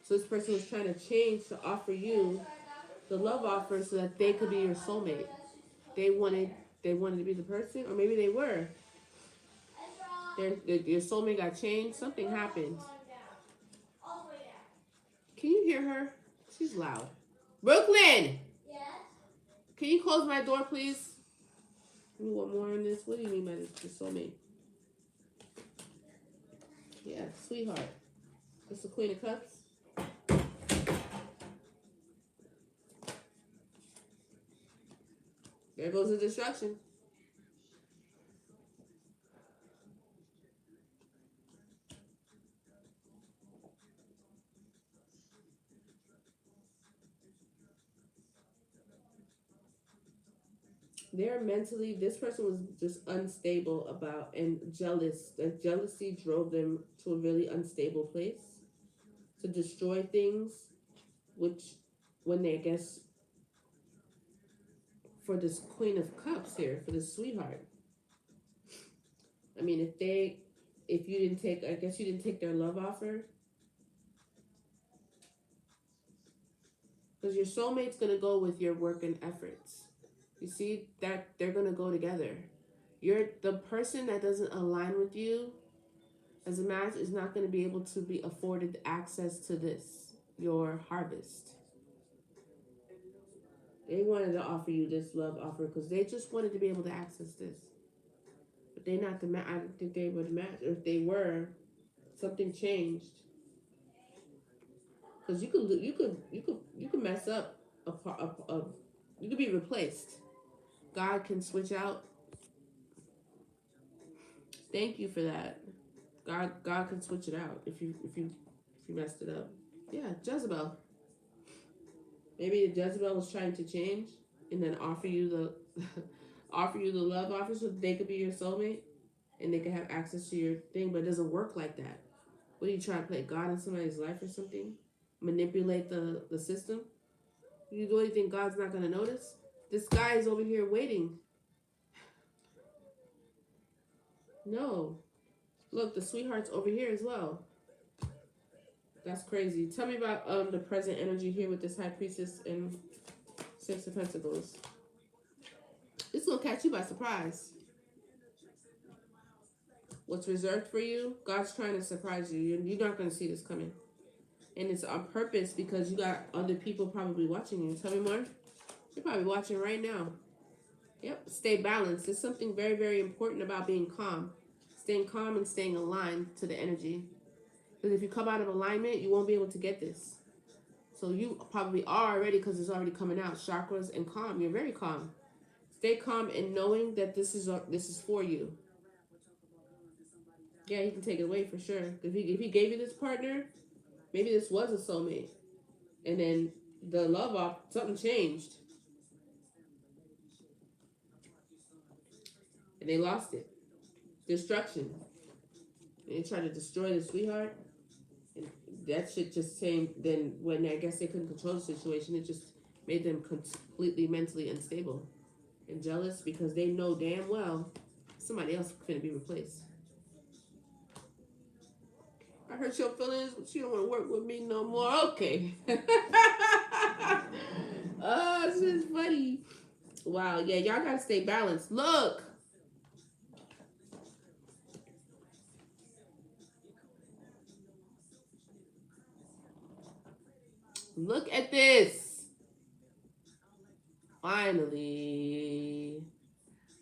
Speaker 1: So this person was trying to change to offer you the love offer so that they could be your soulmate. They wanted to be the person, or maybe they were. Your soulmate got changed. Something happened. Can you hear her? She's loud. Brooklyn, can you close my door, please? You want more on this? What do you mean by the soulmate? Yeah, sweetheart. That's the Queen of Cups. There goes the destruction. They're mentally, this person was just unstable about and jealous. That jealousy drove them to a really unstable place to destroy things, which when they, I guess, for this Queen of Cups here, for this sweetheart. I mean, if you didn't take, I guess you didn't take their love offer. Because your soulmate's going to go with your work and efforts. You see that they're going to go together. You're the person that doesn't align with you as a match is not going to be able to be afforded access to this, your harvest. They wanted to offer you this love offer because they just wanted to be able to access this. But they're not the match. I don't think they were the match. If they were, something changed. Because you could mess up you could be replaced. God can switch out. Thank you for that. God can switch it out if you messed it up. Yeah, Jezebel. Maybe Jezebel was trying to change and then offer you the offer you the love offer so they could be your soulmate and they could have access to your thing, but it doesn't work like that. What are you trying to play God in somebody's life or something? Manipulate the system? You really think God's not gonna notice? This guy is over here waiting. No. Look, the sweetheart's over here as well. That's crazy. Tell me about the present energy here with this High Priestess and Six of Pentacles. It's gonna catch you by surprise. What's reserved for you, God's trying to surprise you. You're not gonna see this coming. And it's on purpose because you got other people probably watching you. Tell me more. You're probably watching right now. Yep. Stay balanced. There's something very, very important about being calm. Staying calm and staying aligned to the energy. Because if you come out of alignment, you won't be able to get this. So you probably are already, because it's already coming out. Chakras and calm. You're very calm. Stay calm and knowing that this is for you. Yeah, he can take it away for sure. If he gave you this partner, maybe this was a soulmate, and then the love off, something changed, and they lost it. Destruction. And they tried to destroy the sweetheart. And that shit just came. Then when I guess they couldn't control the situation, it just made them completely mentally unstable and jealous because they know damn well somebody else couldn't be replaced. I hurt your feelings, but you don't want to work with me no more. Okay. Oh, this is funny. Wow, yeah, y'all gotta stay balanced. Look. Look at this. Finally.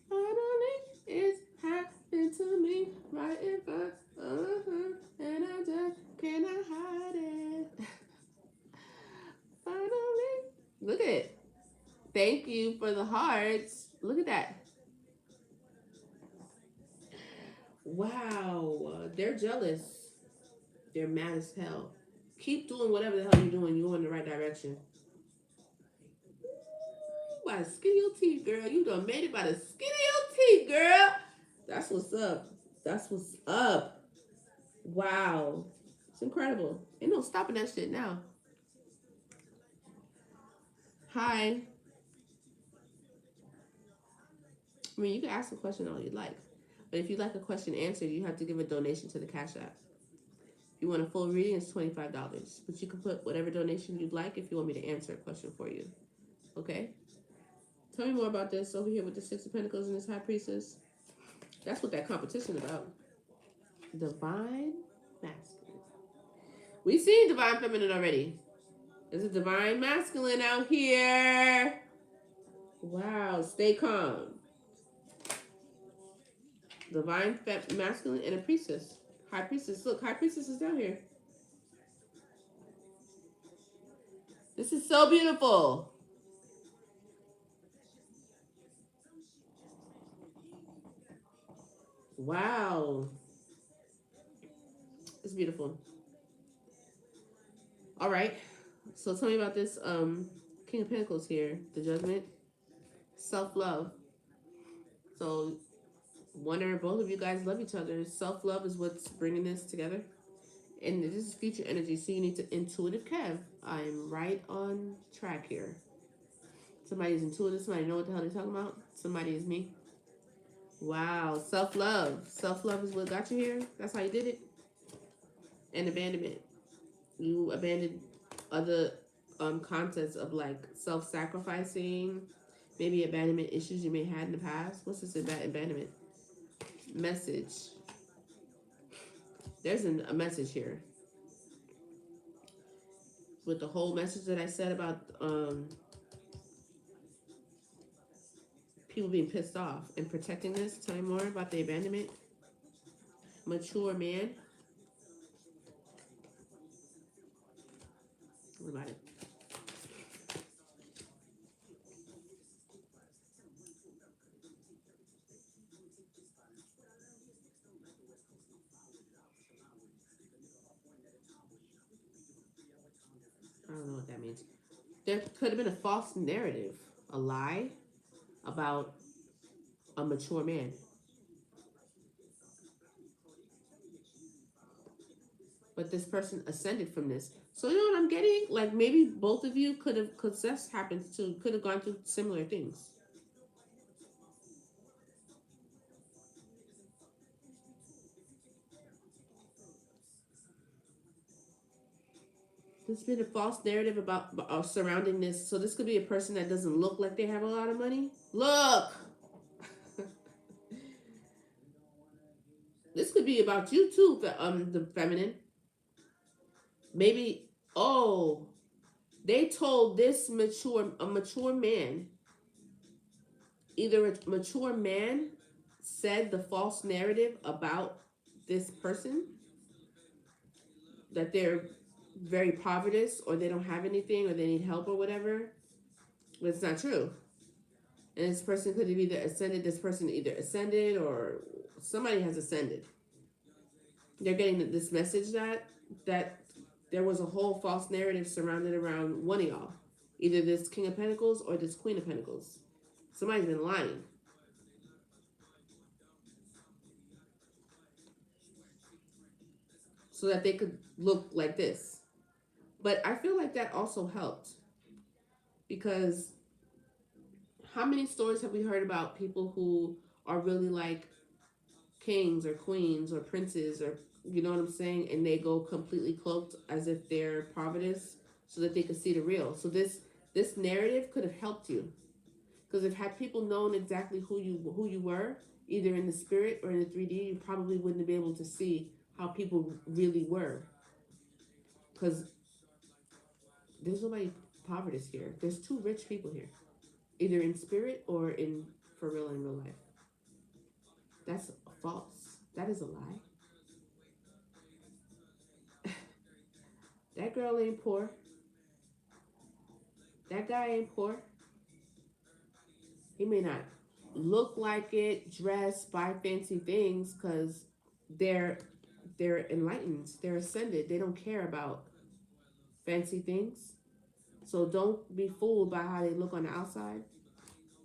Speaker 1: Finally, it's happened to me right in front. And I just cannot hide it. Finally. Look at it. Thank you for the hearts. Look at that. Wow. They're jealous. They're mad as hell. Keep doing whatever the hell you're doing. You're in the right direction. Ooh, by the skin of your teeth, girl. You done made it by the skin of your teeth, girl. That's what's up. That's what's up. Wow. It's incredible. Ain't no stopping that shit now. Hi. I mean, you can ask a question all you like. But if you'd like a question answered, you have to give a donation to the Cash App. If you want a full reading, it's $25. But you can put whatever donation you'd like if you want me to answer a question for you. Okay? Tell me more about this over here with the Six of Pentacles and this High Priestess. That's what that competition about. Divine Masculine. We've seen Divine Feminine already. There's a Divine Masculine out here. Wow, stay calm. Divine Masculine and a Priestess. High Priestess. Look, High Priestess is down here. This is so beautiful. Wow. It's beautiful. All right. So tell me about this King of Pentacles here. The Judgment. Self-love. So one or both of you guys love each other. Self-love is what's bringing this together. And this is future energy, so you need to intuitive Kev. I'm right on track here. Somebody's intuitive. Somebody know what the hell they're talking about. Somebody is me. Wow. Self-love. Self-love is what got you here. That's how you did it. And abandonment. You abandoned other concepts of like self-sacrificing, maybe abandonment issues you may have had in the past. What's this about abandonment? Message. There's a message here. With the whole message that I said about people being pissed off and protecting this. Tell me more about the abandonment. Mature man. What about it? I don't know what that means. There could have been a false narrative, a lie about a mature man. But this person ascended from this. So you know what I'm getting? Like maybe both of you could have, because this happens too, could have gone through similar things. There's been a false narrative about surrounding this. So this could be a person that doesn't look like they have a lot of money. Look! This could be about you too, the feminine. Maybe, oh, they told this a mature man, either a mature man said the false narrative about this person, that they're very poverty or they don't have anything or they need help or whatever, but it's not true. And this person could have either ascended, this person either ascended or somebody has ascended. They're getting this message that there was a whole false narrative surrounded around one of y'all. Either this King of Pentacles or this Queen of Pentacles. Somebody's been lying. So that they could look like this. But I feel like that also helped. Because how many stories have we heard about people who are really like kings or queens or princes or, you know what I'm saying? And they go completely cloaked as if they're poverty so that they could see the real. So this narrative could have helped you. Because if had people known exactly who you were, either in the spirit or in the 3D, you probably wouldn't be able to see how people really were. Because there's nobody poverty here. There's two rich people here, either in spirit or in for real in real life. That's false. That is a lie. That girl ain't poor. That guy ain't poor. He may not look like it, dress, buy fancy things, because they're enlightened, they're ascended, they don't care about fancy things. So don't be fooled by how they look on the outside.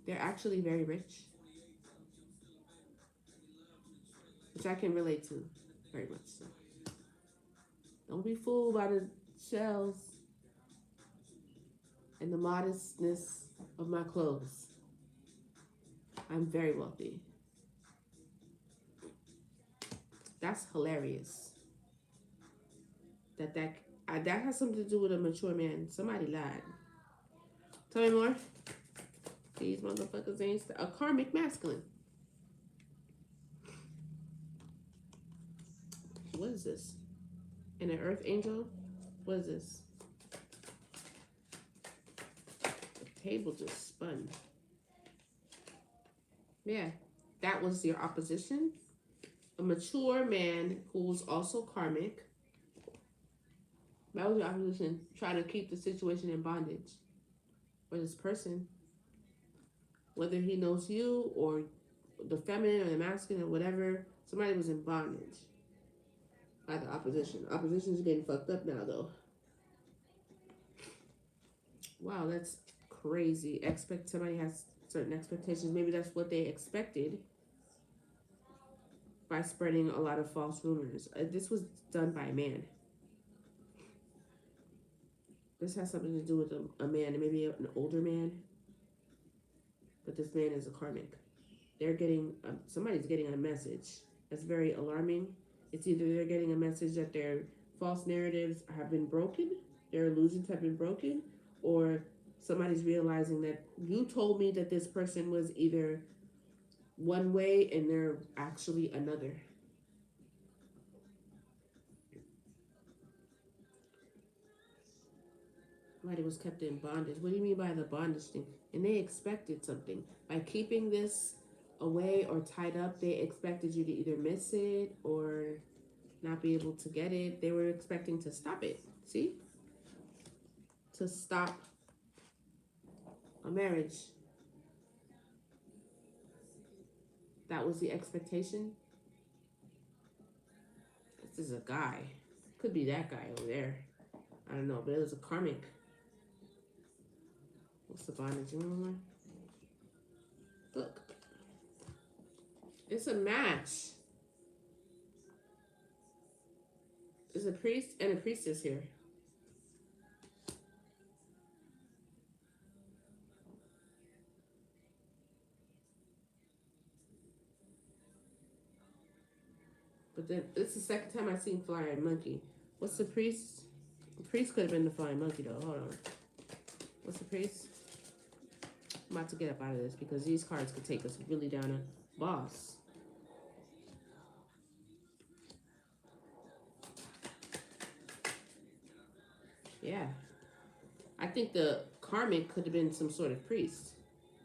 Speaker 1: They're actually very rich, which I can relate to very much so. Don't be fooled by the shells and the modestness of my clothes. I'm very wealthy. That's hilarious. That has something to do with a mature man. Somebody lied. Tell me more. These motherfuckers ain't a karmic masculine. What is this? And an earth angel? What is this? The table just spun. Yeah, that was your opposition. A mature man who was also karmic. That was your opposition, trying to keep the situation in bondage. For this person, whether he knows you or the feminine or the masculine or whatever, somebody was in bondage by the opposition. Opposition is getting fucked up now, though. Wow, that's crazy. Somebody has certain expectations. Maybe that's what they expected by spreading a lot of false rumors. This was done by a man. This has something to do with a man, maybe an older man, but this man is a karmic. They're getting somebody's getting a message that's very alarming. It's either they're getting a message that their false narratives have been broken, their illusions have been broken, or somebody's realizing that you told me that this person was either one way and they're actually another. Somebody was kept in bondage. What do you mean by the bondage thing? And they expected something. By keeping this away or tied up, they expected you to either miss it or not be able to get it. They were expecting to stop it. See? To stop a marriage. That was the expectation. This is a guy. Could be that guy over there. I don't know, but it was a karmic. What's the bondage? Remember? Look. It's a match. There's a priest and a priestess here. But then it's the second time I've seen flying monkey. What's the priest? The priest could have been the flying monkey though. Hold on. What's the priest? I'm about to get up out of this because these cards could take us really down a boss. Yeah. I think the karmic could have been some sort of priest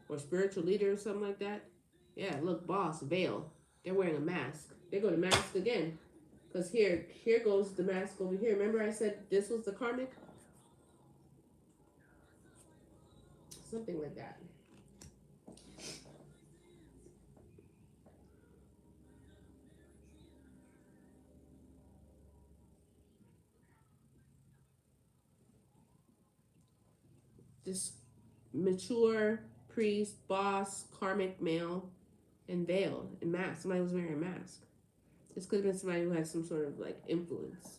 Speaker 1: or spiritual leader or something like that. Yeah, look, boss, veil. They're wearing a mask. They go to mask again. Because here goes the mask over here. Remember I said this was the karmic? Something like that. This mature priest, boss, karmic male, and veil and mask. Somebody was wearing a mask. This could have been somebody who had some sort of like influence,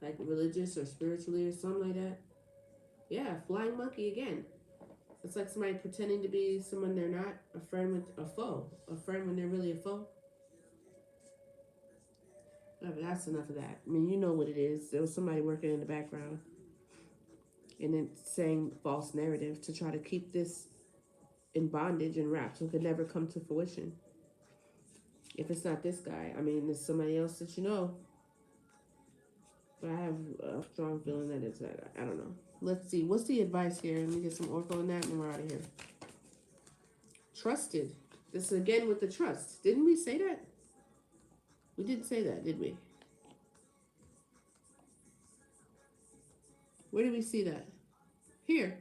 Speaker 1: like religious or spiritually or something like that. Yeah, flying monkey again. It's like somebody pretending to be someone they're not, a friend with a foe, a friend when they're really a foe. Oh, but that's enough of that. I mean, you know what it is. There was somebody working in the background and then saying false narrative to try to keep this in bondage and wrapped so it could never come to fruition. If it's not this guy, I mean, there's somebody else that you know. But I have a strong feeling that it's that. I don't know. Let's see. What's the advice here? Let me get some ortho on that and we're out of here. Trusted. This is again with the trust. Didn't we say that? We didn't say that, did we? Where did we see that? Here.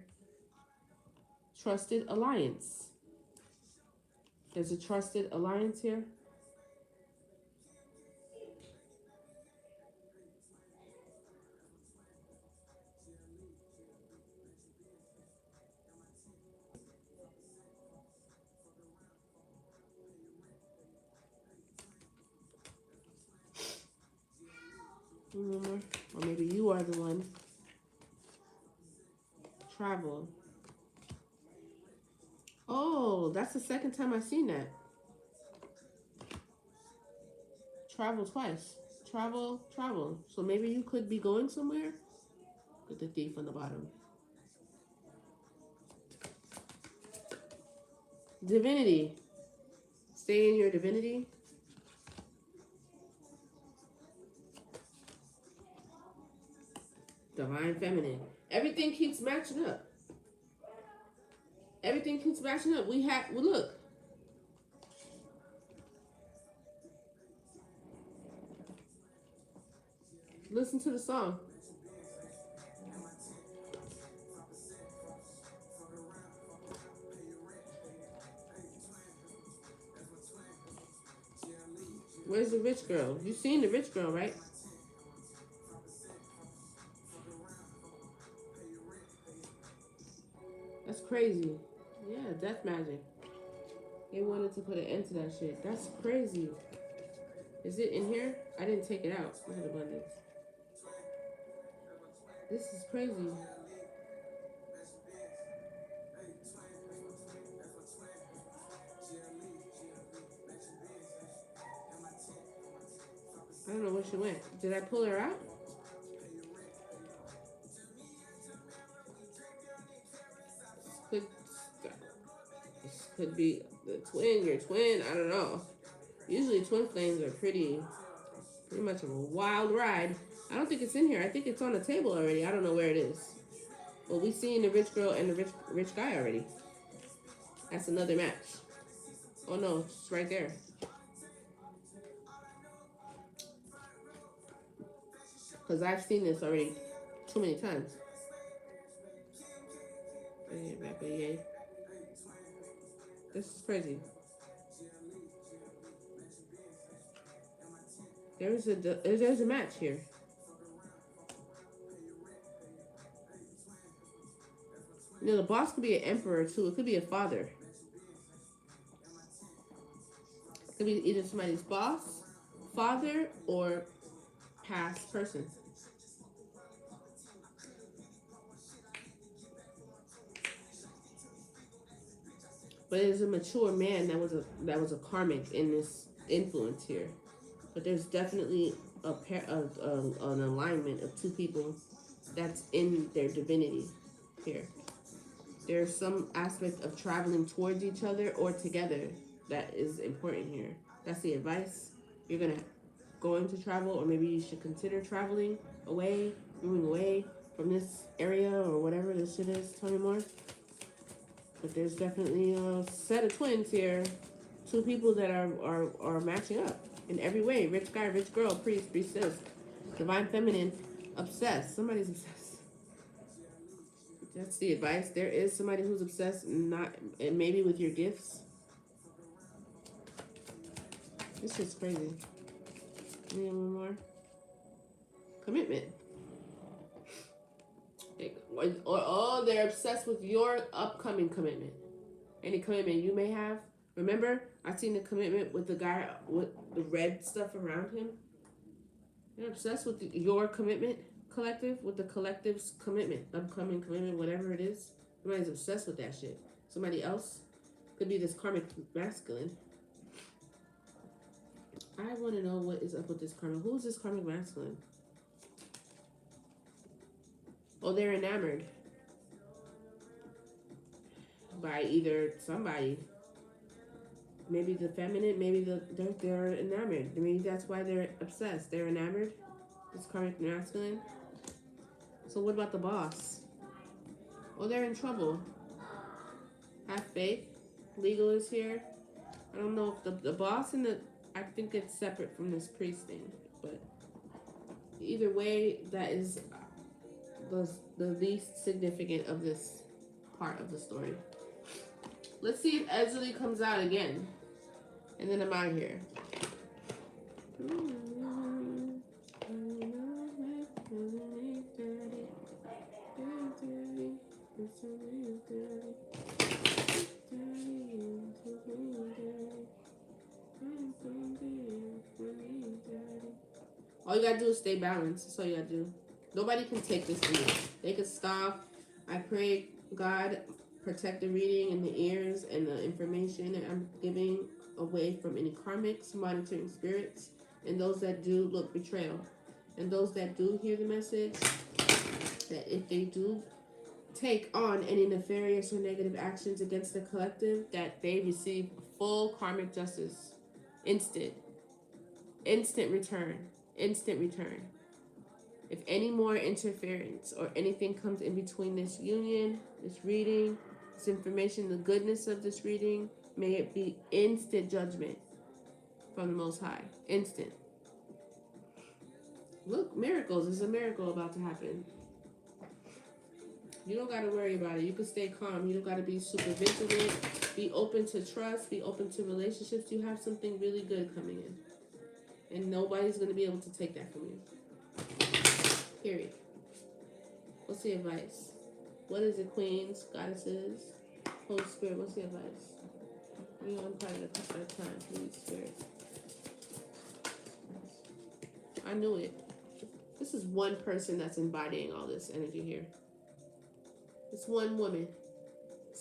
Speaker 1: Trusted alliance. There's a trusted alliance here. You are the one. Travel. Oh, that's the second time I've seen that. Travel twice. Travel, travel. So maybe you could be going somewhere. With the thief on the bottom. Divinity. Stay in your divinity. Divine feminine. Everything keeps matching up. Everything keeps matching up. We have, well, look. Listen to the song. Where's the rich girl? You seen the rich girl, right? That's crazy. Yeah, death magic. They wanted to put an end to that shit. That's crazy. Is it in here? I didn't take it out. Look at the abundance. This is crazy. I don't know where she went. Did I pull her out? This could be the twin, your twin. I don't know. Usually twin flames are pretty much of a wild ride. I don't think it's in here. I think it's on the table already. I don't know where it is. Well, we seen the rich girl and the rich guy already. That's another match. Oh no, it's right there. Because I've seen this already too many times. Heeeyy. This is crazy. There's a match here. You know, the boss could be an emperor too. It could be a father. It could be either somebody's boss, father, or past person. But it is a mature man that was a karmic in this influence here. But there's definitely an alignment of two people that's in their divinity here. There's some aspect of traveling towards each other or together that is important here. That's the advice. You're going to travel, or maybe you should consider traveling away, moving away from this area or whatever this shit is. Tell me more. But there's definitely a set of twins here. Two people that are matching up in every way. Rich guy, rich girl, priest, priestess. Divine feminine, obsessed. Somebody's obsessed. That's the advice. There is somebody who's obsessed, and maybe with your gifts. This is crazy. Need one more. Commitment. Or they're obsessed with your upcoming commitment. Any commitment you may have. Remember, I seen the commitment with the guy with the red stuff around him. They're obsessed with your commitment, collective, with the collective's commitment, upcoming commitment, whatever it is. Somebody's obsessed with that shit. Somebody else could be this karmic masculine. I want to know what is up with this karmic. Who is this karmic masculine? Oh, they're enamored by either somebody. Maybe the feminine, maybe they're enamored. Maybe that's why they're obsessed. They're enamored. This karmic masculine. So what about the boss? Oh, they're in trouble. Have faith. Legal is here. I don't know if the boss and I think it's separate from this priest thing, but either way, that is the least significant of this part of the story. Let's see if Edgley comes out again. And then I'm out of here. All you gotta do is stay balanced. That's all you gotta do. Nobody can take this from you. They can stop. I pray God protect the reading and the ears and the information that I'm giving away from any karmics, monitoring spirits, and those that do look betrayal. And those that do hear the message, that if they do take on any nefarious or negative actions against the collective, that they receive full karmic justice. Instant. Instant return. Instant return. If any more interference or anything comes in between this union, this reading, this information, the goodness of this reading, may it be instant judgment from the Most High. Instant. Look, miracles. There's a miracle about to happen. You don't got to worry about it. You can stay calm. You don't got to be super vigilant. Be open to trust. Be open to relationships. You have something really good coming in. And nobody's going to be able to take that from you. Period. What's the advice? What is it, queens, goddesses, Holy Spirit? What's the advice? You know, I'm part of the time. Holy Spirit. I knew it. This is one person that's embodying all this energy here. It's one woman.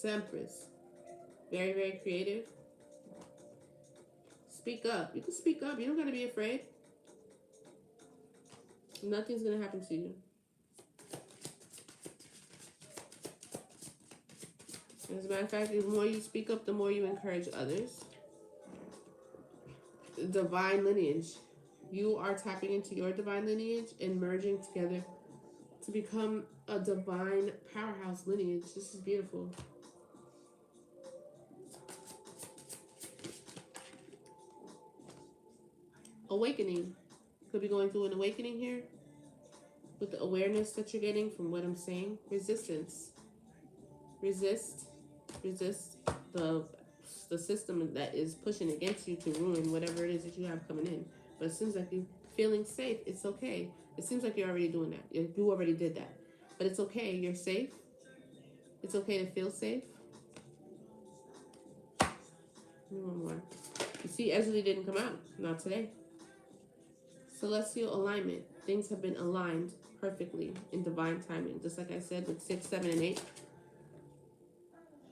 Speaker 1: Empress. Very, very creative. Speak up. You can speak up. You don't got to be afraid. Nothing's going to happen to you. As a matter of fact, the more you speak up, the more you encourage others. Divine lineage. You are tapping into your divine lineage and merging together to become a divine powerhouse lineage. This is beautiful. Awakening. Could be going through an awakening here with the awareness that you're getting from what I'm saying. Resistance. Resist the system that is pushing against you to ruin whatever it is that you have coming in. But it seems like you're feeling safe. It's okay. It seems like you're already doing that. You already did that. But it's okay. You're safe. It's okay to feel safe. One more. You see, Ezra didn't come out. Not today. Celestial alignment. Things have been aligned perfectly in divine timing. Just like I said with 6, 7, and 8.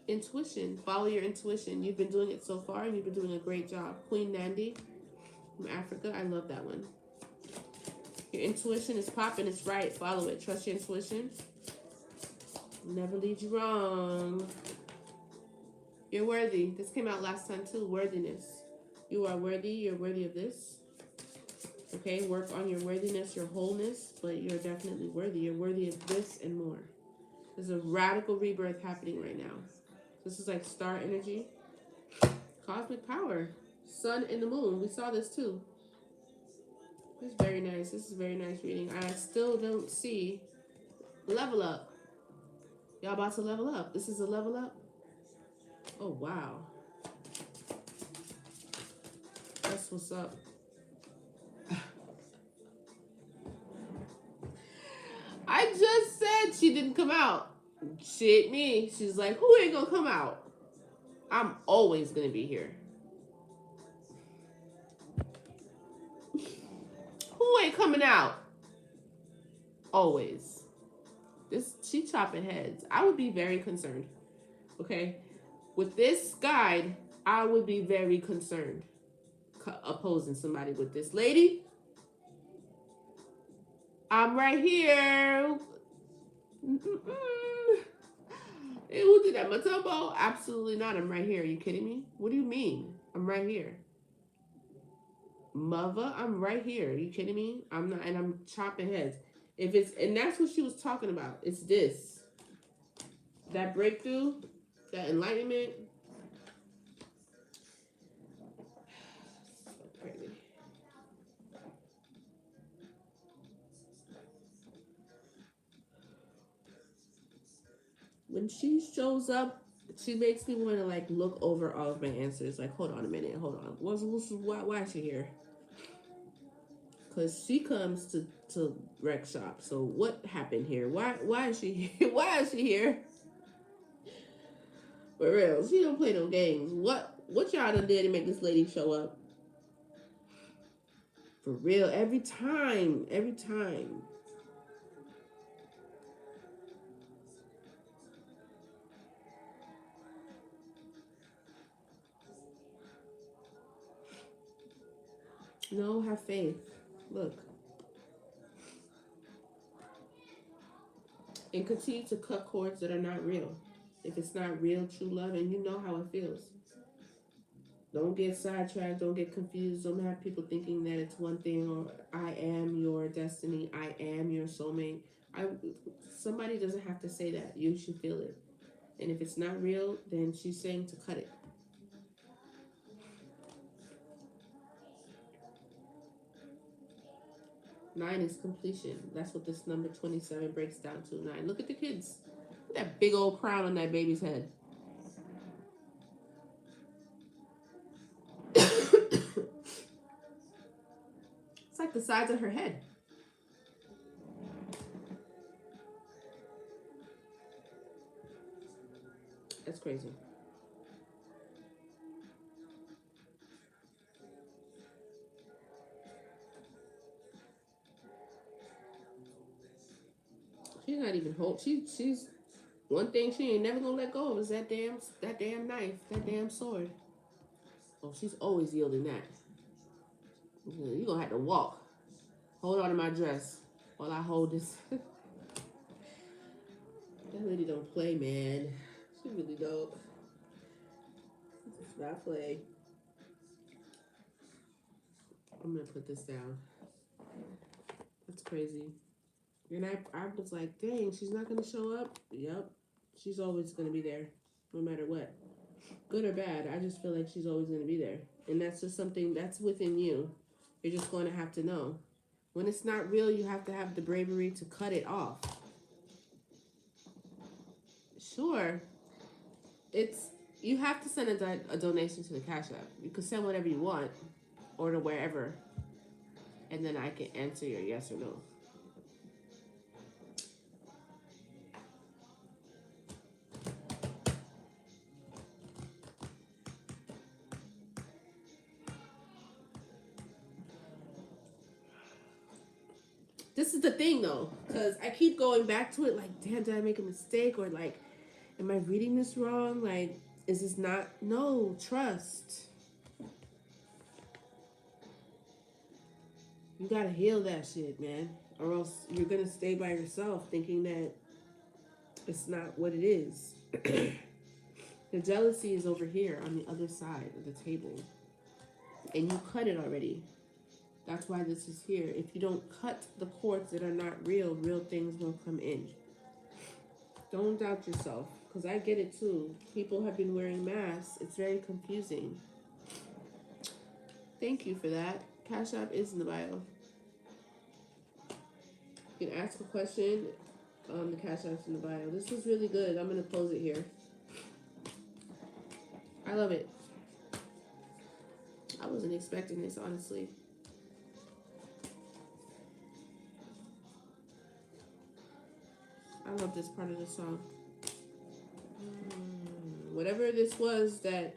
Speaker 1: Intuition. Follow your intuition. You've been doing it so far and you've been doing a great job. Queen Nandi from Africa. I love that one. Your intuition is popping. It's right. Follow it. Trust your intuition. Never lead you wrong. You're worthy. This came out last time too. Worthiness. You are worthy. You're worthy of this. Okay, work on your worthiness, your wholeness, but you're definitely worthy. You're worthy of this and more. There's a radical rebirth happening right now. This is like star energy. Cosmic power. Sun and the moon. We saw this too. This is very nice. This is a very nice reading. I still don't see level up. Y'all about to level up. This is a level up. Oh, wow. That's what's up. I just said she didn't come out. Shit me. She's like, who ain't gonna come out? I'm always gonna be here. Who ain't coming out? Always. She chopping heads. I would be very concerned. Okay? With this guide, I would be very concerned opposing somebody with this lady. I'm right here. Who did that? Matumbo? Absolutely not. I'm right here. Are you kidding me? What do you mean? I'm right here. Mother, I'm right here. Are you kidding me? I'm not, and I'm chopping heads. If it's, and that's what she was talking about. It's this. That breakthrough, that enlightenment. When she shows up, she makes me want to like look over all of my answers. Like, hold on a minute, hold on. Why is she here? Because she comes to wreck shop. So what happened here? Why is she here? Why is she here? For real, she don't play no games. What y'all done did to make this lady show up? For real, every time. No, have faith. Look. And continue to cut cords that are not real. If it's not real, true love, and you know how it feels. Don't get sidetracked. Don't get confused. Don't have people thinking that it's one thing or I am your destiny. I am your soulmate. I somebody doesn't have to say that. You should feel it. And if it's not real, then she's saying to cut it. 9 is completion. That's what this number 27 breaks down to. 9. Look at the kids. Look at that big old crown on that baby's head. It's like the size of her head. That's crazy. She's not even hold. She's one thing she ain't never gonna let go of is that damn knife, that damn sword. Oh, she's always yielding that. You gonna have to walk. Hold on to my dress while I hold this. That lady don't play, man. She really don't. She does not play. I'm gonna put this down. That's crazy. And I was like, dang, she's not gonna show up. Yep, she's always gonna be there, no matter what, good or bad. I just feel like she's always gonna be there, and that's just something that's within you. You're just going to have to know when it's not real. You have to have the bravery to cut it off. Sure, it's you have to send a donation to the Cashapp. You can send whatever you want, or to wherever, and then I can answer your yes or no. This is the thing though, because I keep going back to it like, damn, did I make a mistake? Or like, am I reading this wrong? Like, is this not? No, trust. You gotta heal that shit, man. Or else you're gonna stay by yourself thinking that it's not what it is. The jealousy is over here on the other side of the table. And you cut it already. That's why this is here. If you don't cut the cords that are not real, real things will come in. Don't doubt yourself, because I get it too. People have been wearing masks. It's very confusing. Thank you for that. Cashapp is in the bio. You can ask a question. The Cashapp's in the bio. This is really good. I'm going to close it here. I love it. I wasn't expecting this, honestly. I love this part of the song. Whatever this was that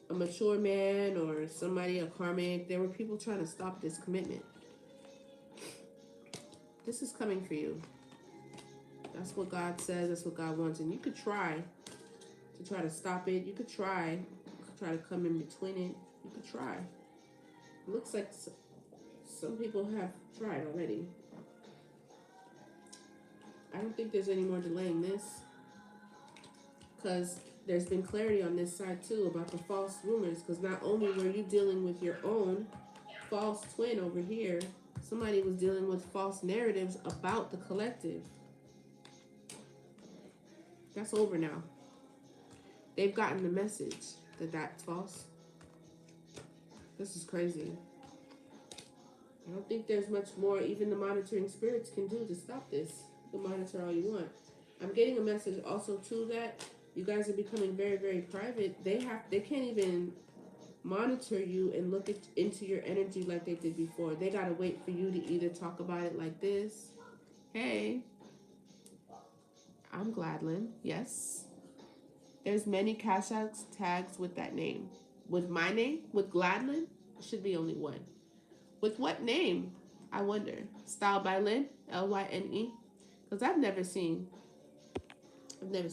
Speaker 1: a mature man or somebody, a karmic, there were people trying to stop this commitment. This is coming for you. That's what God says. That's what God wants. And you could try to stop it. You could try to come in between it. You could try. It looks like some people have tried already. I don't think there's any more delaying this, because there's been clarity on this side too about the false rumors, because not only were you dealing with your own false twin over here, somebody was dealing with false narratives about the collective. That's over now. They've gotten the message that that's false. This is crazy. I don't think there's much more even the monitoring spirits can do to stop this. You can monitor all you want. I'm getting a message also too that you guys are becoming very, very private. They can't even monitor you and look into your energy like they did before. They gotta wait for you to either talk about it like this. Hey, I'm Gladlyn. Yes. There's many Cashapp tags with that name. With my name, with Gladlyn, should be only one. With what name? I wonder. Styledbylyne, Lyne. Because I've never seen that.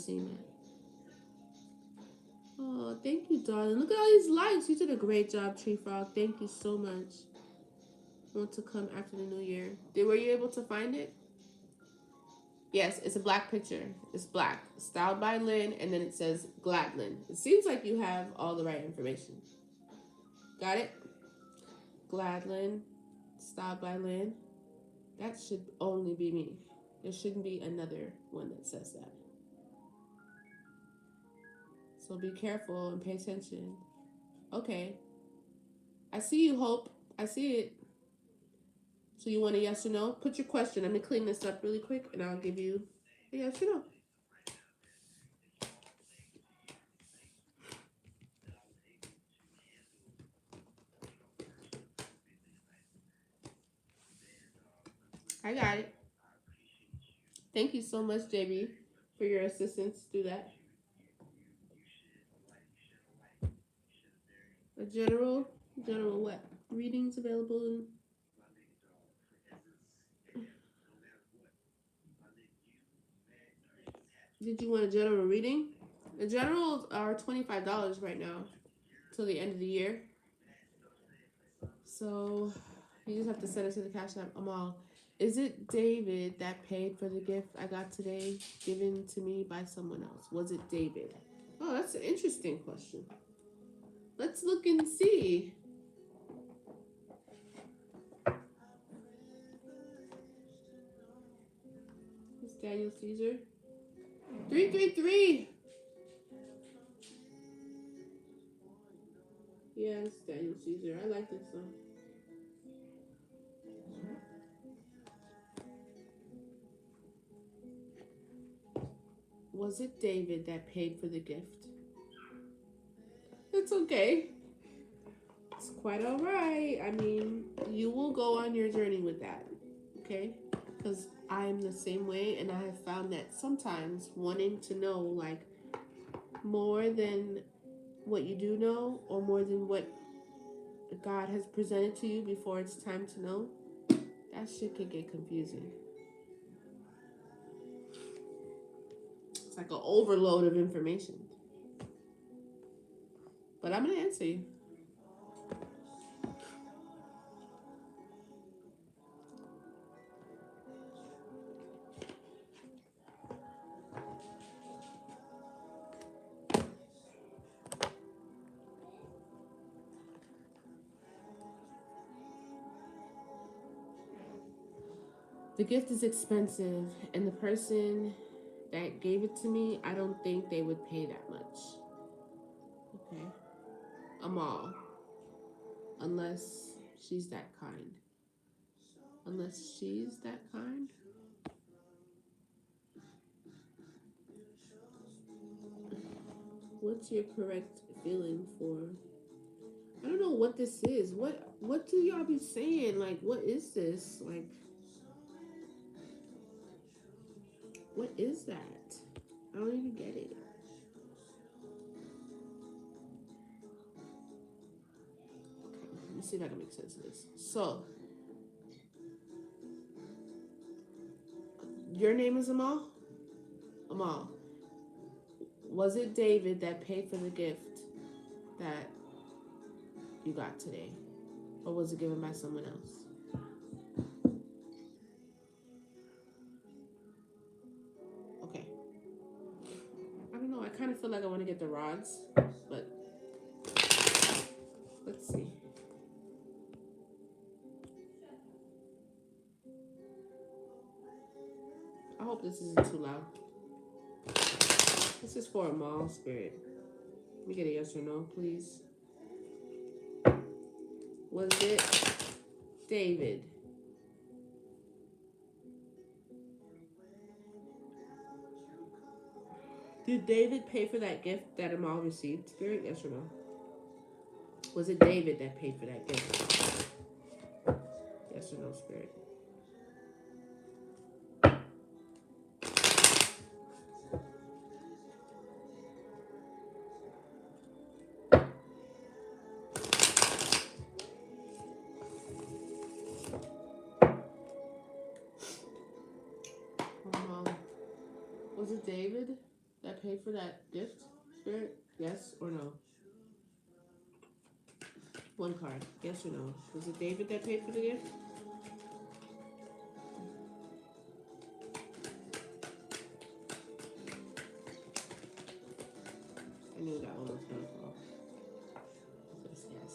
Speaker 1: Oh, thank you, darling. Look at all these likes. You did a great job, Tree Frog. Thank you so much. Want to come after the new year. Were you able to find it? Yes, it's a black picture. It's black. Styled by Lynn, and then it says Gladlyn. It seems like you have all the right information. Got it? Gladlyn, Styled by Lynn. That should only be me. There shouldn't be another one that says that. So be careful and pay attention. Okay. I see you, Hope. I see it. So you want a yes or no? Put your question. I'm going to clean this up really quick, and I'll give you a yes or no. I got it. Thank you so much, JB, for your assistance. Do that. A general what? Readings available in... Did you want a general reading? The generals are $25 right now till the end of the year. So you just have to send it to the Cashapp. Amal, is it David that paid for the gift I got today given to me by someone else? Was it David? Oh, that's an interesting question. Let's look and see. It's Daniel Caesar. 333. Yeah, it's Daniel Caesar. I like this song. Was it David that paid for the gift? It's okay. It's quite all right. I mean, you will go on your journey with that, okay? Because I'm the same way, and I have found that sometimes wanting to know, like, more than what you do know, or more than what God has presented to you before it's time to know, that shit could get confusing. It's like an overload of information. But I'm going to answer you. The gift is expensive, and the person that gave it to me, I don't think they would pay that much. Okay? Amal. Unless she's that kind. Unless she's that kind. What's your correct feeling for? I don't know what this is. What do y'all be saying? Like, what is this? Like, what is that? I don't even get it. Okay, let me see if I can make sense of this. So, your name is Amal? Amal. Was it David that paid for the gift that you got today? Or was it given by someone else? Okay. I don't know. I kind of feel like I want to get the rods, but let's see. I hope this isn't too loud. This is for a mall spirit. Let me get a yes or no, please. Was it David? Did David pay for that gift that Amal received? Spirit, yes or no? Was it David that paid for that gift? Yes or no, Spirit? Was it David that paid for that gift, Spirit? Yes or no? One card. Yes or no? Was it David that paid for the gift? I knew that one was gonna fall. Yes, yes.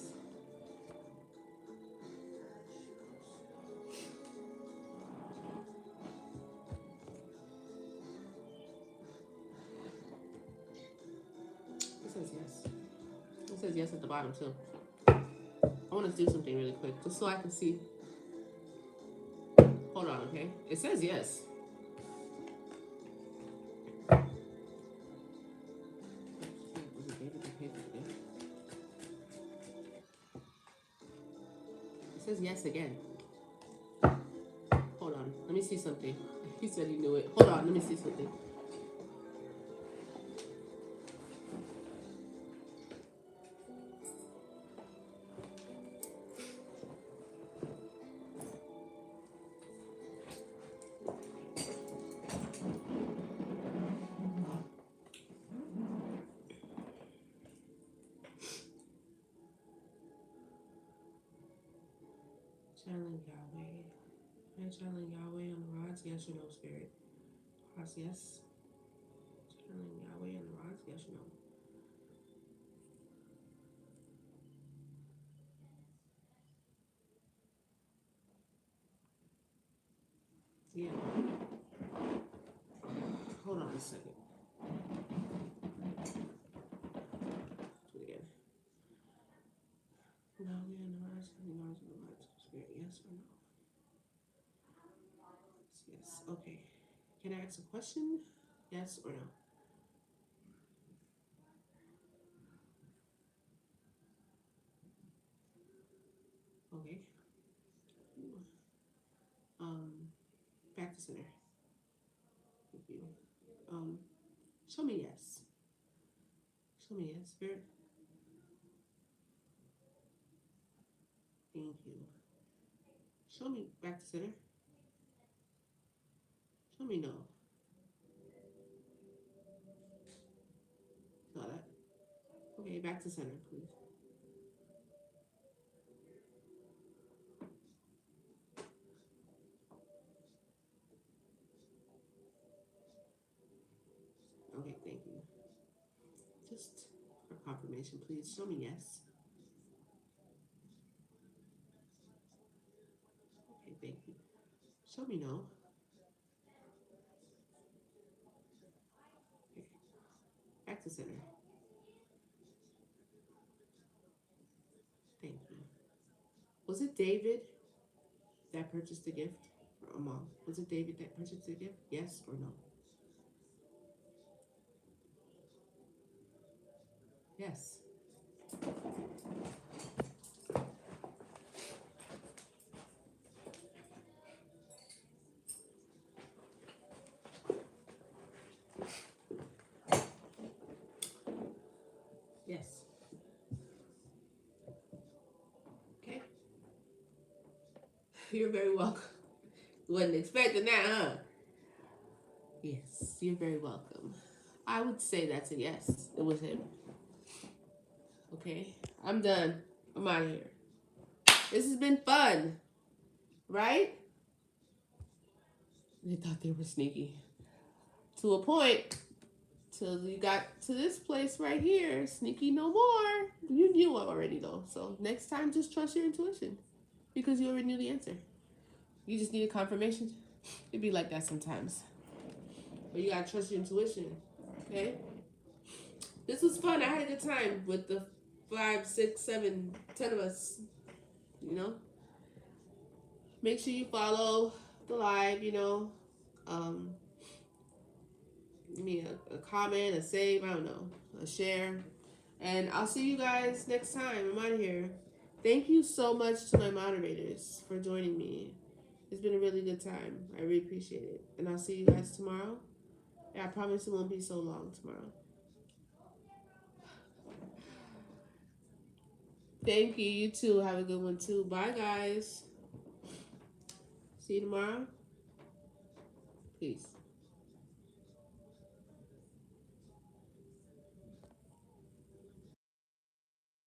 Speaker 1: It says yes. It says yes at the bottom too. I want to do something really quick, just so I can see. Hold on, okay? It says yes. Was it David that paid for the gift? It says yes again. Hold on, let me see something. He said he knew it. Hold on, let me see something. Channeling Yahweh. Am I channeling Yahweh on the rods? Yes or no, Spirit? Cross yes. Channeling Yahweh on the rods? Yes or no? Yeah. Hold on a second. Do it again. Yahweh on the rods? Channeling Yahweh on the rods? Spirit, yes or no? Yes. Okay. Can I ask a question? Yes or no? Okay. Um, back to center. Thank you. Show me yes. Show me yes, Spirit. Thank you. Show me back to center. Show me no. Saw that. Okay, back to center, please. Okay, thank you. Just for confirmation, please. Show me yes. Okay, thank you. Show me no. Okay, back to center. Thank you. Was it David that purchased the gift? Or Mom? Was it David that purchased the gift? Yes or no? Yes. Yes. Okay. You're very welcome. Wasn't expecting that, huh? Yes, you're very welcome. I would say that's a yes. It was him. Okay, I'm done. I'm out of here. This has been fun, right? They thought they were sneaky. To a point. Till you got to this place right here. Sneaky no more. You knew already though. So next time just trust your intuition. Because you already knew the answer. You just needed confirmation. It'd be like that sometimes. But you gotta trust your intuition. Okay? This was fun. I had a good time with the 5, 6, 7, 10 of us. You know? Make sure you follow the live, you know. Give me a comment, a save, I don't know, a share. And I'll see you guys next time. I'm out of here. Thank you so much to my moderators for joining me. It's been a really good time. I really appreciate it. And I'll see you guys tomorrow. Yeah, I promise it won't be so long tomorrow. Thank you. You too. Have a good one too. Bye, guys. See you tomorrow. Peace.